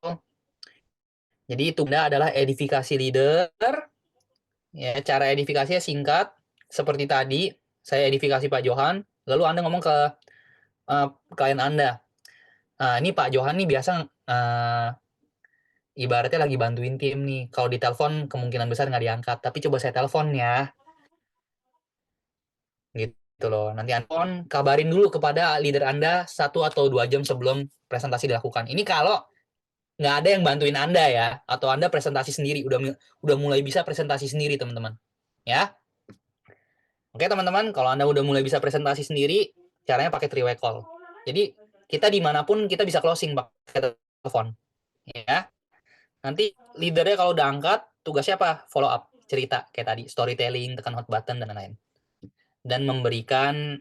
Jadi itu adalah edifikasi leader. Ya, cara edifikasinya singkat. Seperti tadi, saya edifikasi Pak Johan, lalu Anda ngomong ke klien Anda. Nah, ini Pak Johan nih biasa ibaratnya lagi bantuin tim nih. Kalau ditelepon kemungkinan besar nggak diangkat, tapi coba saya telepon ya. Gitu loh. Nanti Anda kabarin dulu kepada leader Anda 1 atau 2 jam sebelum presentasi dilakukan. Ini kalau nggak ada yang bantuin Anda ya, atau Anda presentasi sendiri, udah mulai bisa presentasi sendiri teman-teman. Ya. Oke teman-teman, kalau Anda udah mulai bisa presentasi sendiri, caranya pakai 3-way call. Jadi kita dimanapun kita bisa closing pakai telepon. Ya. Nanti leadernya kalau udah angkat, tugasnya apa? Follow up, cerita kayak tadi, storytelling, tekan hot button dan lain-lain. Dan memberikan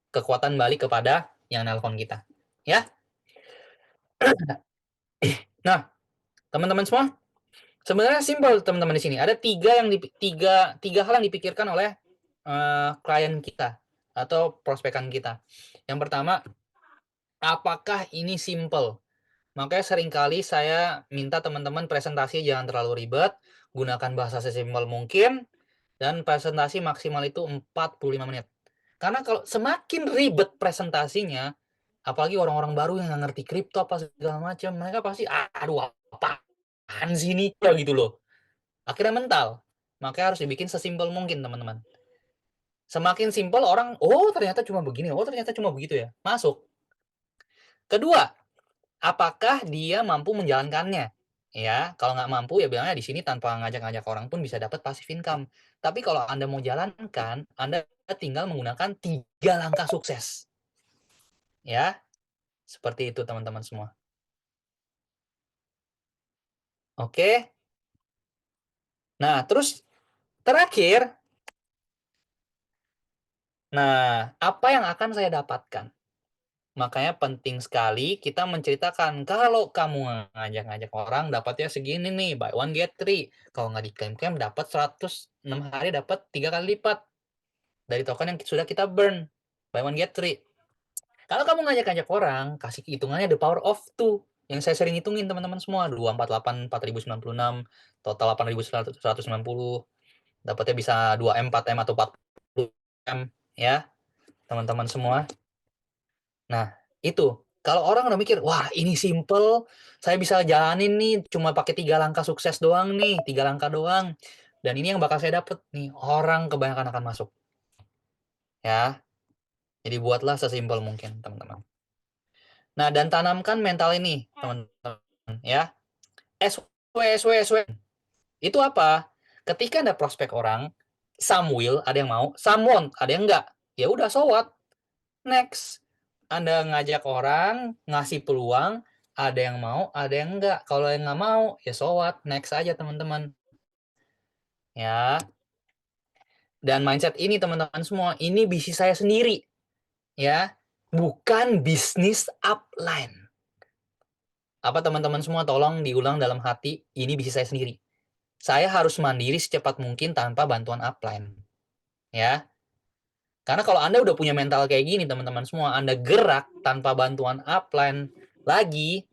kekuatan balik kepada yang nelpon kita. Ya. Nah, teman-teman semua, sebenarnya simpel teman-teman di sini. Ada tiga hal yang dipikirkan oleh klien kita atau prospekan kita. Yang pertama, apakah ini simple? Makanya seringkali saya minta teman-teman presentasi jangan terlalu ribet, gunakan bahasa sesimpel mungkin, dan presentasi maksimal itu 45 menit. Karena kalau semakin ribet presentasinya, Apalagi orang-orang baru yang nggak ngerti kripto apa segala macam, mereka pasti, "Aduh, apaan sih ini?" Ya gitu loh. Akhirnya mental. Makanya harus dibikin sesimpel mungkin, teman-teman. Semakin simpel orang, "Oh, ternyata cuma begini, oh ternyata cuma begitu ya." Masuk. Kedua, apakah dia mampu menjalankannya? Ya, kalau nggak mampu ya bilangnya di sini tanpa ngajak-ngajak orang pun bisa dapat passive income. Tapi kalau Anda mau jalankan, Anda tinggal menggunakan 3 langkah sukses. Ya, seperti itu teman-teman semua. Oke. Nah, terus terakhir, nah, apa yang akan saya dapatkan? Makanya penting sekali kita menceritakan, kalau kamu ngajak-ngajak orang dapatnya segini nih, buy one get three. Kalau nggak diklaim-klaim dapat 106 hari dapat 3 kali lipat dari token yang sudah kita burn. Buy one get three. Kalau kamu ngajak-ngajak orang, kasih hitungannya the power of two. Yang saya sering hitungin teman-teman semua, 248, 4096, total 8190. Dapatnya bisa 2M, 4M atau 40M ya, teman-teman semua. Nah, itu. Kalau orang udah mikir, "Wah, ini simple, saya bisa jalanin nih, cuma pakai 3 langkah sukses doang nih, 3 langkah doang. Dan ini yang bakal saya dapet nih." Orang kebanyakan akan masuk. Ya. Jadi buatlah sesimpel mungkin, teman-teman. Nah, dan tanamkan mental ini, teman-teman, ya. SW. Itu apa? Ketika ada prospek orang, some will, ada yang mau, some won't, ada yang enggak. Ya udah, so what? Next. Anda ngajak orang, ngasih peluang, ada yang mau, ada yang enggak. Kalau yang nggak mau, ya so what? Next aja, teman-teman. Ya. Dan mindset ini, teman-teman semua, ini bisnis saya sendiri. Ya. Bukan bisnis upline. Apa teman-teman semua, tolong diulang dalam hati, ini bisnis saya sendiri. Saya harus mandiri secepat mungkin tanpa bantuan upline. Ya. Karena kalau Anda udah punya mental kayak gini, teman-teman semua, Anda gerak tanpa bantuan upline lagi,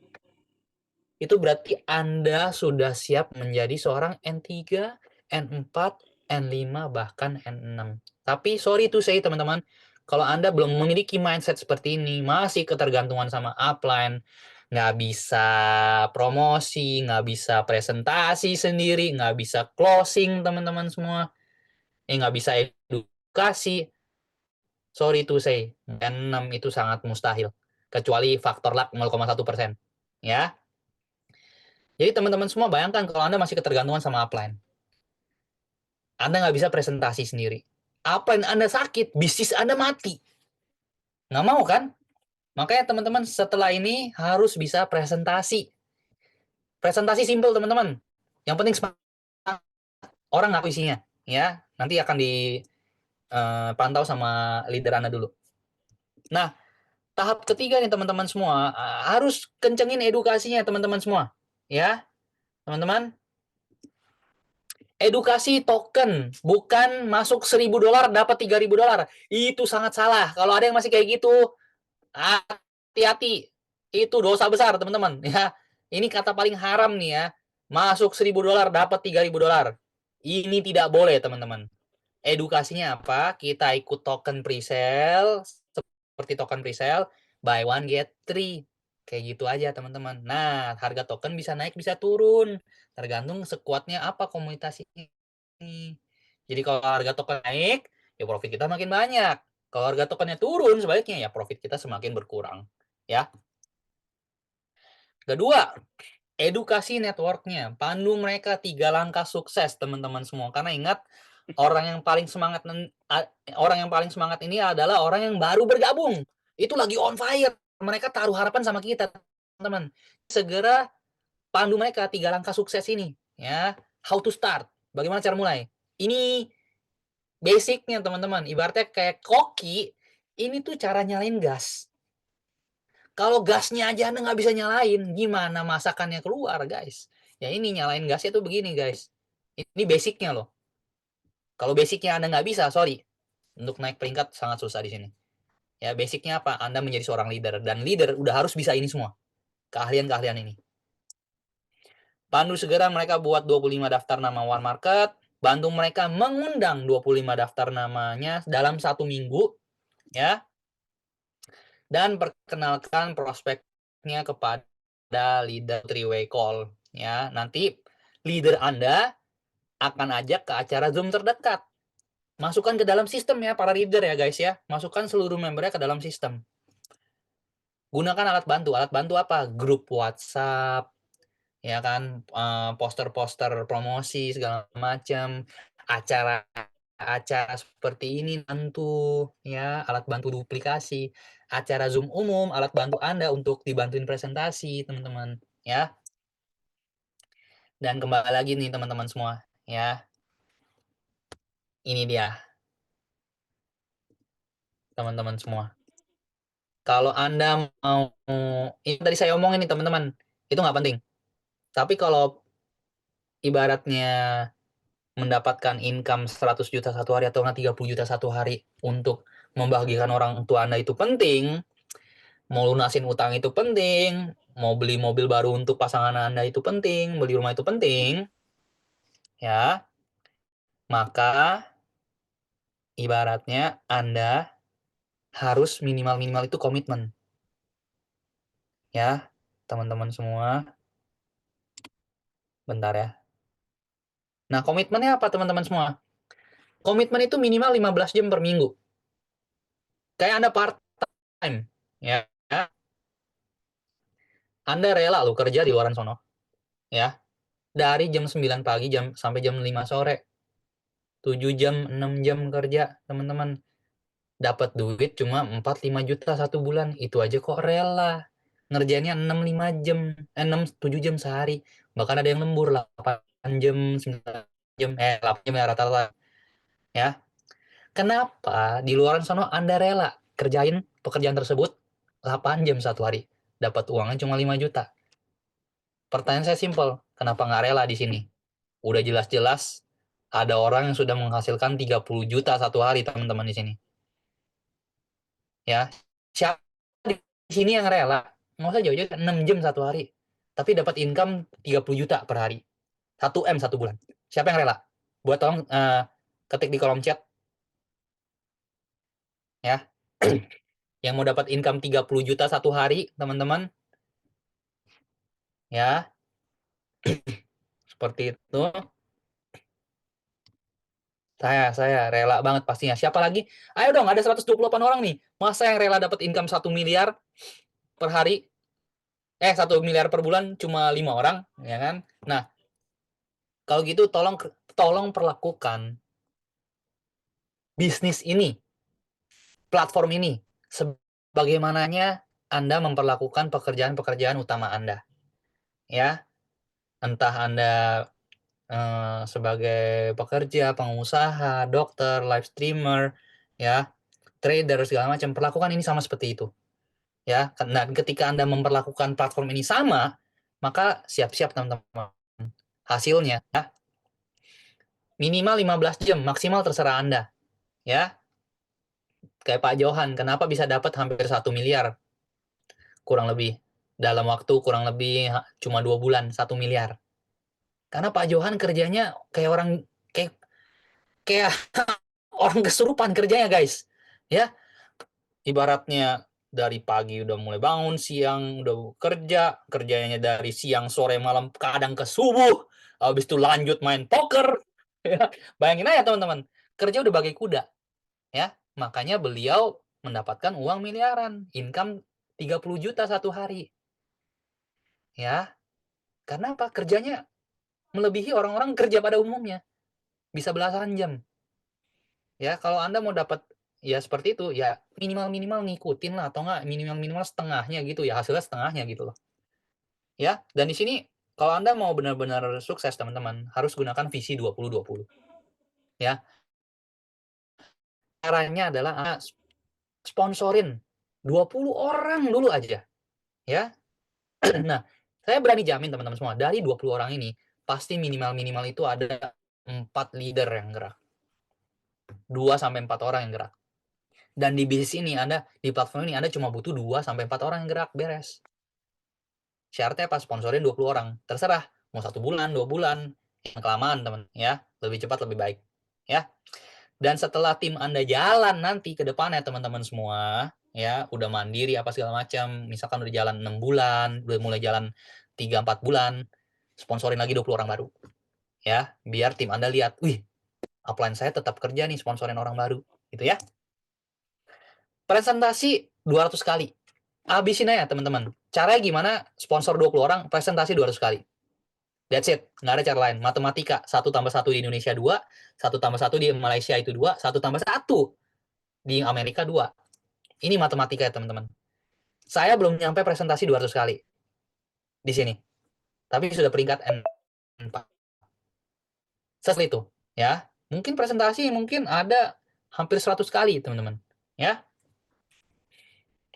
itu berarti Anda sudah siap menjadi seorang N3, N4, N5, bahkan N6. Tapi sorry to say, teman-teman, kalau Anda belum memiliki mindset seperti ini, masih ketergantungan sama upline, nggak bisa promosi, nggak bisa presentasi sendiri, nggak bisa closing, teman-teman semua, nggak bisa edukasi, sorry to say, N6 itu sangat mustahil. Kecuali faktor luck 0,1%. Ya. Jadi teman-teman semua bayangkan kalau Anda masih ketergantungan sama upline. Anda nggak bisa presentasi sendiri. Upline Anda sakit, bisnis Anda mati. Nggak mau kan? Makanya teman-teman setelah ini harus bisa presentasi. Presentasi simple, teman-teman. Yang penting orang ngaku isinya. Ya, nanti akan dipantau sama leader Anda dulu. Nah, tahap ketiga nih teman-teman semua, harus kencengin edukasinya teman-teman semua. Ya, teman-teman. Edukasi token, bukan masuk $1.000 dapat $3.000. Itu sangat salah. Kalau ada yang masih kayak gitu, hati-hati. Itu dosa besar, teman-teman. Ya, ini kata paling haram nih ya. Masuk $1.000 dapat $3.000. Ini tidak boleh, teman-teman. Edukasinya apa? Kita ikut token presale, seperti token presale, buy one get three. Kayak gitu aja, teman-teman. Nah, harga token bisa naik, bisa turun. Tergantung sekuatnya apa komunitas ini. Jadi kalau harga token naik, ya profit kita makin banyak. Kalau harga tokennya turun, sebaliknya ya profit kita semakin berkurang. Ya. Kedua, edukasi networknya. Pandu mereka 3 langkah sukses, teman-teman semua. Karena ingat, orang yang paling semangat ini adalah orang yang baru bergabung. Itu lagi on fire. Mereka taruh harapan sama kita, teman-teman. Segera pandu mereka 3 langkah sukses ini, ya. How to start? Bagaimana cara mulai? Ini basicnya, teman-teman. Ibaratnya kayak koki, ini tuh cara nyalain gas. Kalau gasnya aja Anda nggak bisa nyalain, gimana masakannya keluar, guys? Ya ini nyalain gasnya tuh begini, guys. Ini basicnya loh. Kalau basicnya Anda nggak bisa, sorry. Untuk naik peringkat sangat susah di sini. Ya, basicnya apa? Anda menjadi seorang leader. Dan leader udah harus bisa ini semua. Keahlian-keahlian ini. Pandu segera mereka buat 25 daftar nama One Market. Bantu mereka mengundang 25 daftar namanya dalam 1 minggu. Ya. dan perkenalkan prospeknya kepada leader three-way call. Ya, nanti leader Anda akan ajak ke acara Zoom terdekat. Masukkan ke dalam sistem ya para leader ya guys ya. Masukkan seluruh membernya ke dalam sistem. Gunakan alat bantu. Alat bantu apa? Grup WhatsApp, ya kan, poster-poster promosi segala macam, acara seperti ini tentu ya, alat bantu duplikasi, acara Zoom umum, alat bantu Anda untuk dibantuin presentasi, teman-teman, ya. Dan kembali lagi nih teman-teman semua, ya. Ini dia. Teman-teman semua. Kalau Anda mau, ini tadi saya omongin nih teman-teman, itu nggak penting. Tapi kalau ibaratnya mendapatkan income 100 juta satu hari atau 30 juta satu hari untuk membahagiakan orang tua Anda itu penting, mau lunasin utang itu penting, mau beli mobil baru untuk pasangan Anda itu penting, beli rumah itu penting, ya, maka ibaratnya Anda harus minimal-minimal itu komitmen. Ya, teman-teman semua. Bentar ya. Nah, komitmennya apa teman-teman semua? Komitmen itu minimal 15 jam per minggu. Kayak Anda part time, ya. Anda rela lo kerja di luar sono, ya. Dari jam 9 pagi sampai jam 5 sore. 7 jam, 6 jam kerja, teman-teman. Dapat duit cuma 4-5 juta satu bulan. Itu aja kok rela. Ngerjainnya 6-5 jam, 6-7 jam sehari. Bahkan ada yang lembur 8 jam, 9 jam, 8 jam ya rata-rata. Ya. Kenapa di luar sono Anda rela kerjain pekerjaan tersebut 8 jam satu hari? Dapat uangnya cuma 5 juta. Pertanyaan saya simpel, kenapa nggak rela di sini? Udah jelas-jelas ada orang yang sudah menghasilkan 30 juta satu hari, teman-teman di sini. Ya, siapa di sini yang rela? Nggak usah jauh-jauh, 6 jam satu hari. Tapi dapat income 30 juta per hari. 1 M satu bulan. Siapa yang rela? Buat tolong ketik di kolom chat. Ya. Yang mau dapat income 30 juta satu hari, teman-teman. Ya. Seperti itu. Saya rela banget pastinya. Siapa lagi? Ayo dong, ada 128 orang nih. Masa yang rela dapat income 1 miliar per hari? 1 miliar per bulan cuma 5 orang, ya kan? Nah, kalau gitu tolong perlakukan bisnis ini, platform ini, sebagaimananya Anda memperlakukan pekerjaan-pekerjaan utama Anda. Ya, entah Anda sebagai pekerja, pengusaha, dokter, live streamer, ya, trader segala macam, perlakukan ini sama seperti itu. Ya, dan ketika Anda memperlakukan platform ini sama, maka siap-siap teman-teman. Hasilnya ya, minimal 15 jam, maksimal terserah Anda. Ya, kayak Pak Johan, kenapa bisa dapat hampir 1 miliar? Kurang lebih. Dalam waktu kurang lebih cuma 2 bulan, 1 miliar. Karena Pak Johan kerjanya kayak orang kayak orang kesurupan kerjanya, guys. Ya, ibaratnya dari pagi udah mulai bangun, siang udah kerjanya dari siang, sore, malam, kadang ke subuh, habis itu lanjut main poker. Ya, bayangin aja teman-teman, kerja udah bagai kuda. Ya, makanya beliau mendapatkan uang miliaran, income 30 juta satu hari. Ya, karena apa? Kerjanya melebihi orang-orang kerja pada umumnya. Bisa belasan jam. Ya, kalau Anda mau dapat ya seperti itu, ya minimal-minimal ngikutin lah, atau enggak minimal-minimal setengahnya gitu ya, hasilnya setengahnya gitu loh. Ya, dan di sini kalau Anda mau benar-benar sukses teman-teman, harus gunakan visi 2020. Ya. Caranya adalah sponsorin 20 orang dulu aja. Ya. Nah, saya berani jamin teman-teman semua, dari 20 orang ini pasti minimal-minimal itu ada 4 leader yang gerak. 2 sampai 4 orang yang gerak. Dan di bisnis ini di platform ini Anda cuma butuh 2 sampai 4 orang yang gerak, beres. Syaratnya apa? Sponsorin 20 orang. Terserah, mau 1 bulan, 2 bulan, yang kelamaan teman ya. Lebih cepat lebih baik. Ya. Dan setelah tim Anda jalan nanti ke depannya teman-teman semua, ya, udah mandiri apa segala macam, misalkan udah jalan 6 bulan, udah mulai jalan 3-4 bulan, sponsorin lagi 20 orang baru. Ya, biar tim Anda lihat, "Wih, upline saya tetap kerja nih sponsorin orang baru." Gitu ya. Presentasi 200 kali. Habisin aja teman-teman. Caranya gimana? Sponsor 20 orang, presentasi 200 kali. That's it. Nggak ada cara lain. Matematika. 1 tambah 1 di Indonesia 2, 1 tambah 1 di Malaysia itu 2, 1 tambah 1 di Amerika 2. Ini matematika ya teman-teman. Saya belum nyampe presentasi 200 kali di sini. Tapi sudah peringkat N4. Setelah itu, ya. Mungkin presentasi mungkin ada hampir 100 kali, teman-teman. Ya.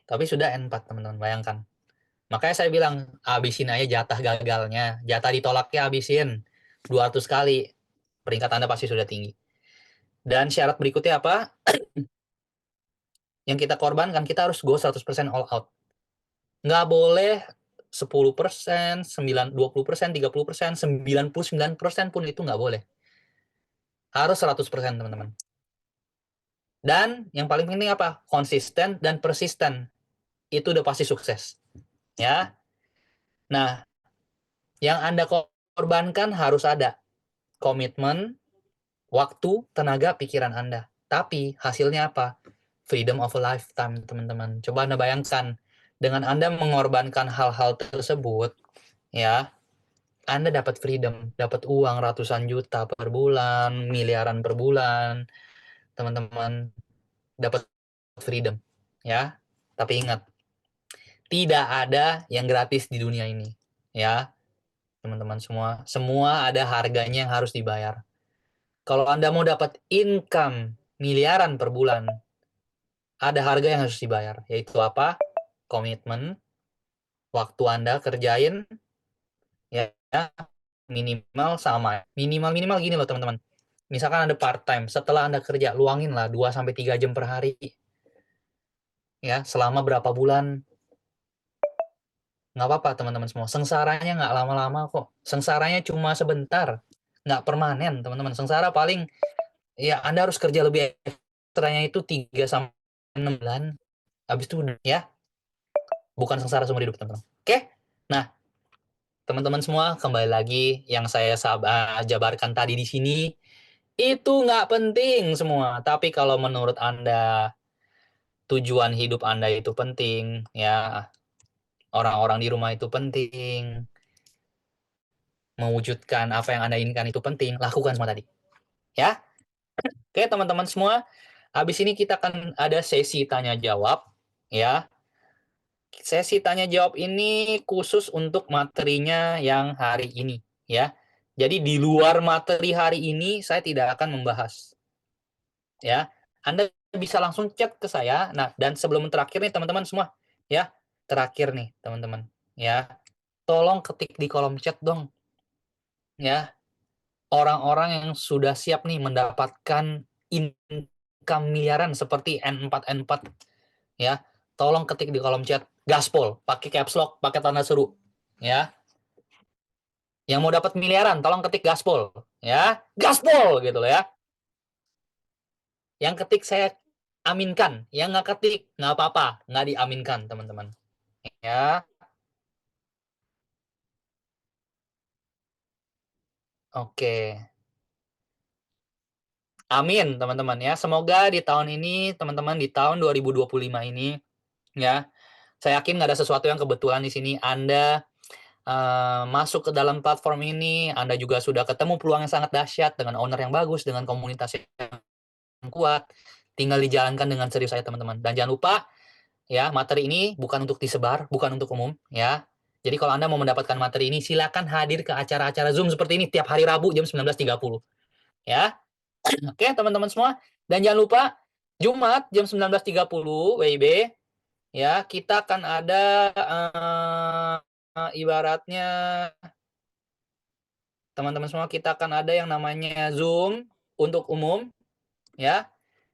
Tapi sudah N4, teman-teman. Bayangkan. Makanya saya bilang, habisin aja jatah gagalnya. Jatah ditolaknya habisin. 200 kali. Peringkat Anda pasti sudah tinggi. Dan syarat berikutnya apa? Yang kita korbankan, kita harus go 100% all out. Nggak boleh 10%, 20%, 30%, 99% pun itu nggak boleh. Harus 100%, teman-teman. Dan yang paling penting apa? Konsisten dan persisten. Itu udah pasti sukses. Ya. Nah, yang Anda korbankan harus ada komitmen, waktu, tenaga, pikiran Anda. Tapi hasilnya apa? Freedom of a lifetime, teman-teman. Coba Anda bayangkan, dengan Anda mengorbankan hal-hal tersebut, ya, Anda dapat freedom, dapat uang ratusan juta per bulan, miliaran per bulan, teman-teman, dapat freedom, ya. Tapi ingat, tidak ada yang gratis di dunia ini, ya, teman-teman semua. Semua ada harganya yang harus dibayar. Kalau Anda mau dapat income miliaran per bulan, ada harga yang harus dibayar, yaitu apa? Komitmen, waktu Anda kerjain, ya, minimal sama. Minimal gini loh, teman-teman. Misalkan Anda part time, setelah Anda kerja, luangin lah 2-3 jam per hari. Ya, selama berapa bulan. Nggak apa-apa, teman-teman semua. Sengsaranya nggak lama-lama kok. Sengsaranya cuma sebentar. Nggak permanen, teman-teman. Sengsara paling, ya Anda harus kerja lebih ekstranya itu 3-6 bulan. Habis itu ya, bukan sengsara seumur hidup, teman-teman. Oke? Nah, teman-teman semua, kembali lagi yang saya jabarkan tadi di sini, itu nggak penting semua. Tapi kalau menurut Anda, tujuan hidup Anda itu penting, ya, orang-orang di rumah itu penting, mewujudkan apa yang Anda inginkan itu penting, lakukan semua tadi. Ya. Oke, teman-teman semua, habis ini kita akan ada sesi tanya jawab, ya. Sesi tanya jawab ini khusus untuk materinya yang hari ini, ya. Jadi di luar materi hari ini saya tidak akan membahas. Ya. Anda bisa langsung chat ke saya. Nah, dan sebelum terakhir nih teman-teman semua, ya. Terakhir nih, teman-teman, ya. Tolong ketik di kolom chat dong. Ya. Orang-orang yang sudah siap nih mendapatkan income miliaran seperti N4 ya. Tolong ketik di kolom chat gaspol, pakai caps lock, pakai tanda seru, ya. Yang mau dapat miliaran, tolong ketik gaspol, ya. Gaspol gitu loh ya. Yang ketik saya aminkan, yang nggak ketik nggak apa-apa, nggak diaminkan, teman-teman. Ya. Oke. Amin, teman-teman ya. Semoga di tahun ini, teman-teman, di tahun 2025 ini, ya, saya yakin nggak ada sesuatu yang kebetulan di sini. Anda masuk ke dalam platform ini, Anda juga sudah ketemu peluang yang sangat dahsyat dengan owner yang bagus, dengan komunitas yang kuat. Tinggal dijalankan dengan serius saja, teman-teman. Dan jangan lupa, ya, materi ini bukan untuk disebar, bukan untuk umum, ya. Jadi kalau Anda mau mendapatkan materi ini, silakan hadir ke acara-acara Zoom seperti ini tiap hari Rabu jam 19.30, ya. Oke, teman-teman semua. Dan jangan lupa, Jumat jam 19.30 WIB, ya, kita akan ada ibaratnya, teman-teman semua, kita akan ada yang namanya Zoom untuk umum, ya.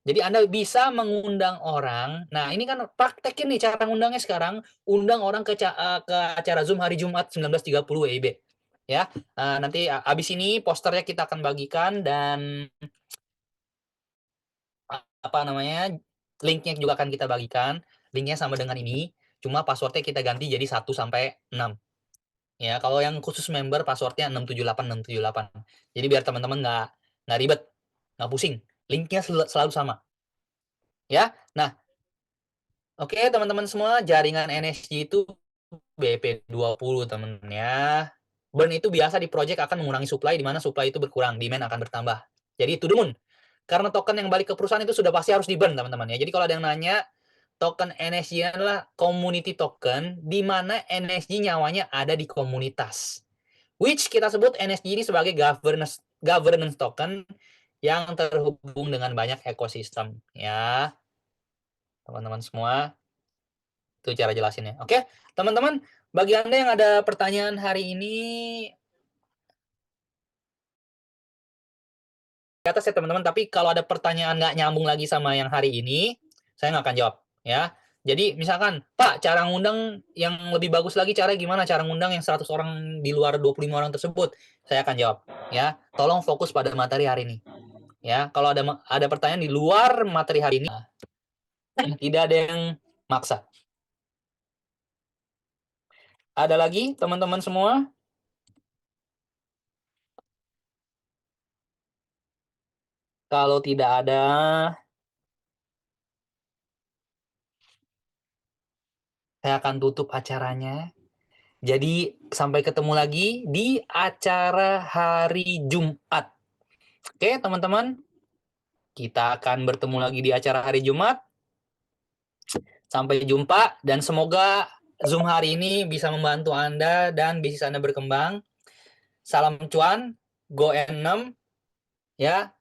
Jadi Anda bisa mengundang orang. Nah, ini kan praktekin nih cara ngundangnya sekarang, undang orang ke acara Zoom hari Jumat 19.30 WIB. Ya. Nanti habis ini posternya kita akan bagikan dan apa namanya? Linknya juga akan kita bagikan. linknya sama dengan ini, cuma passwordnya kita ganti jadi 1 sampai 6. Ya, kalau yang khusus member passwordnya 678. Jadi biar teman-teman nggak ribet, nggak pusing. Linknya selalu sama. Ya, nah, oke teman-teman semua, jaringan NSG itu BP20 teman ya. Burn itu biasa di project akan mengurangi supply, di mana supply itu berkurang, demand akan bertambah. Jadi to the moon. Karena token yang balik ke perusahaan itu sudah pasti harus di burn teman-teman ya. Jadi kalau ada yang nanya, token NSG adalah community token, di mana NSG nyawanya ada di komunitas. Which kita sebut NSG ini sebagai governance token yang terhubung dengan banyak ekosistem ya. Teman-teman semua, itu cara jelasinnya. Oke, teman-teman, bagi Anda yang ada pertanyaan hari ini, di atas ya teman-teman, tapi kalau ada pertanyaan nggak nyambung lagi sama yang hari ini, saya nggak akan jawab ya. Jadi misalkan, Pak, cara ngundang yang lebih bagus lagi, cara gimana? Cara ngundang yang 100 orang di luar 25 orang tersebut, saya akan jawab ya. Tolong fokus pada materi hari ini. Ya, kalau ada pertanyaan di luar materi hari ini, tidak ada yang maksa. Ada lagi teman-teman semua? Kalau tidak ada, saya akan tutup acaranya. Jadi sampai ketemu lagi di acara hari Jumat. Oke, teman-teman. Kita akan bertemu lagi di acara hari Jumat. Sampai jumpa dan semoga Zoom hari ini bisa membantu Anda dan bisnis Anda berkembang. Salam cuan, go N6 ya.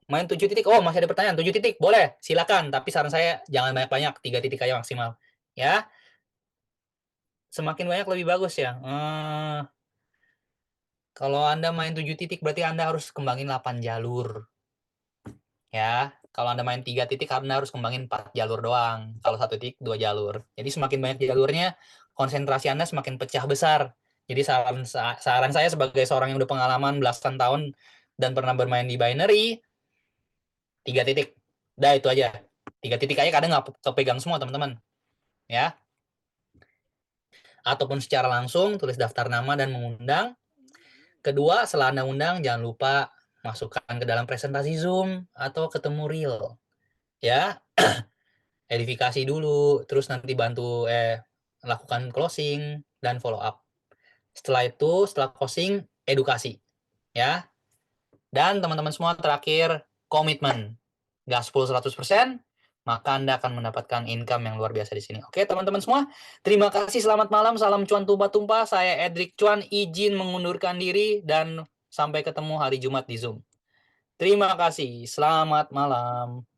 Main 7 titik. Oh, masih ada pertanyaan. 7 titik. Boleh, silakan. Tapi saran saya jangan banyak-banyak. 3 titik aja maksimal. Ya. Semakin banyak lebih bagus ya. Kalau Anda main 7 titik berarti Anda harus kembangin 8 jalur. Ya. Kalau Anda main 3 titik Anda harus kembangin 4 jalur doang. Kalau 1 titik 2 jalur. Jadi semakin banyak jalurnya, konsentrasi Anda semakin pecah besar. Jadi saran saya sebagai seorang yang udah pengalaman belasan tahun dan pernah bermain di binary, 3 titik. Udah itu aja. 3 titik aja kadang nggak kepegang semua teman-teman. Ya. Ataupun secara langsung tulis daftar nama dan mengundang. Kedua, setelah Anda undang jangan lupa masukkan ke dalam presentasi Zoom atau ketemu real. Ya. Edifikasi dulu, terus nanti bantu lakukan closing dan follow up. Setelah itu, setelah closing, edukasi. Ya. Dan teman-teman semua terakhir, komitmen. Gaspol 100%, maka Anda akan mendapatkan income yang luar biasa di sini. Oke, teman-teman semua, terima kasih, selamat malam, salam cuan tumpah-tumpah. Saya Edric Cuan, izin mengundurkan diri dan sampai ketemu hari Jumat di Zoom. Terima kasih, selamat malam.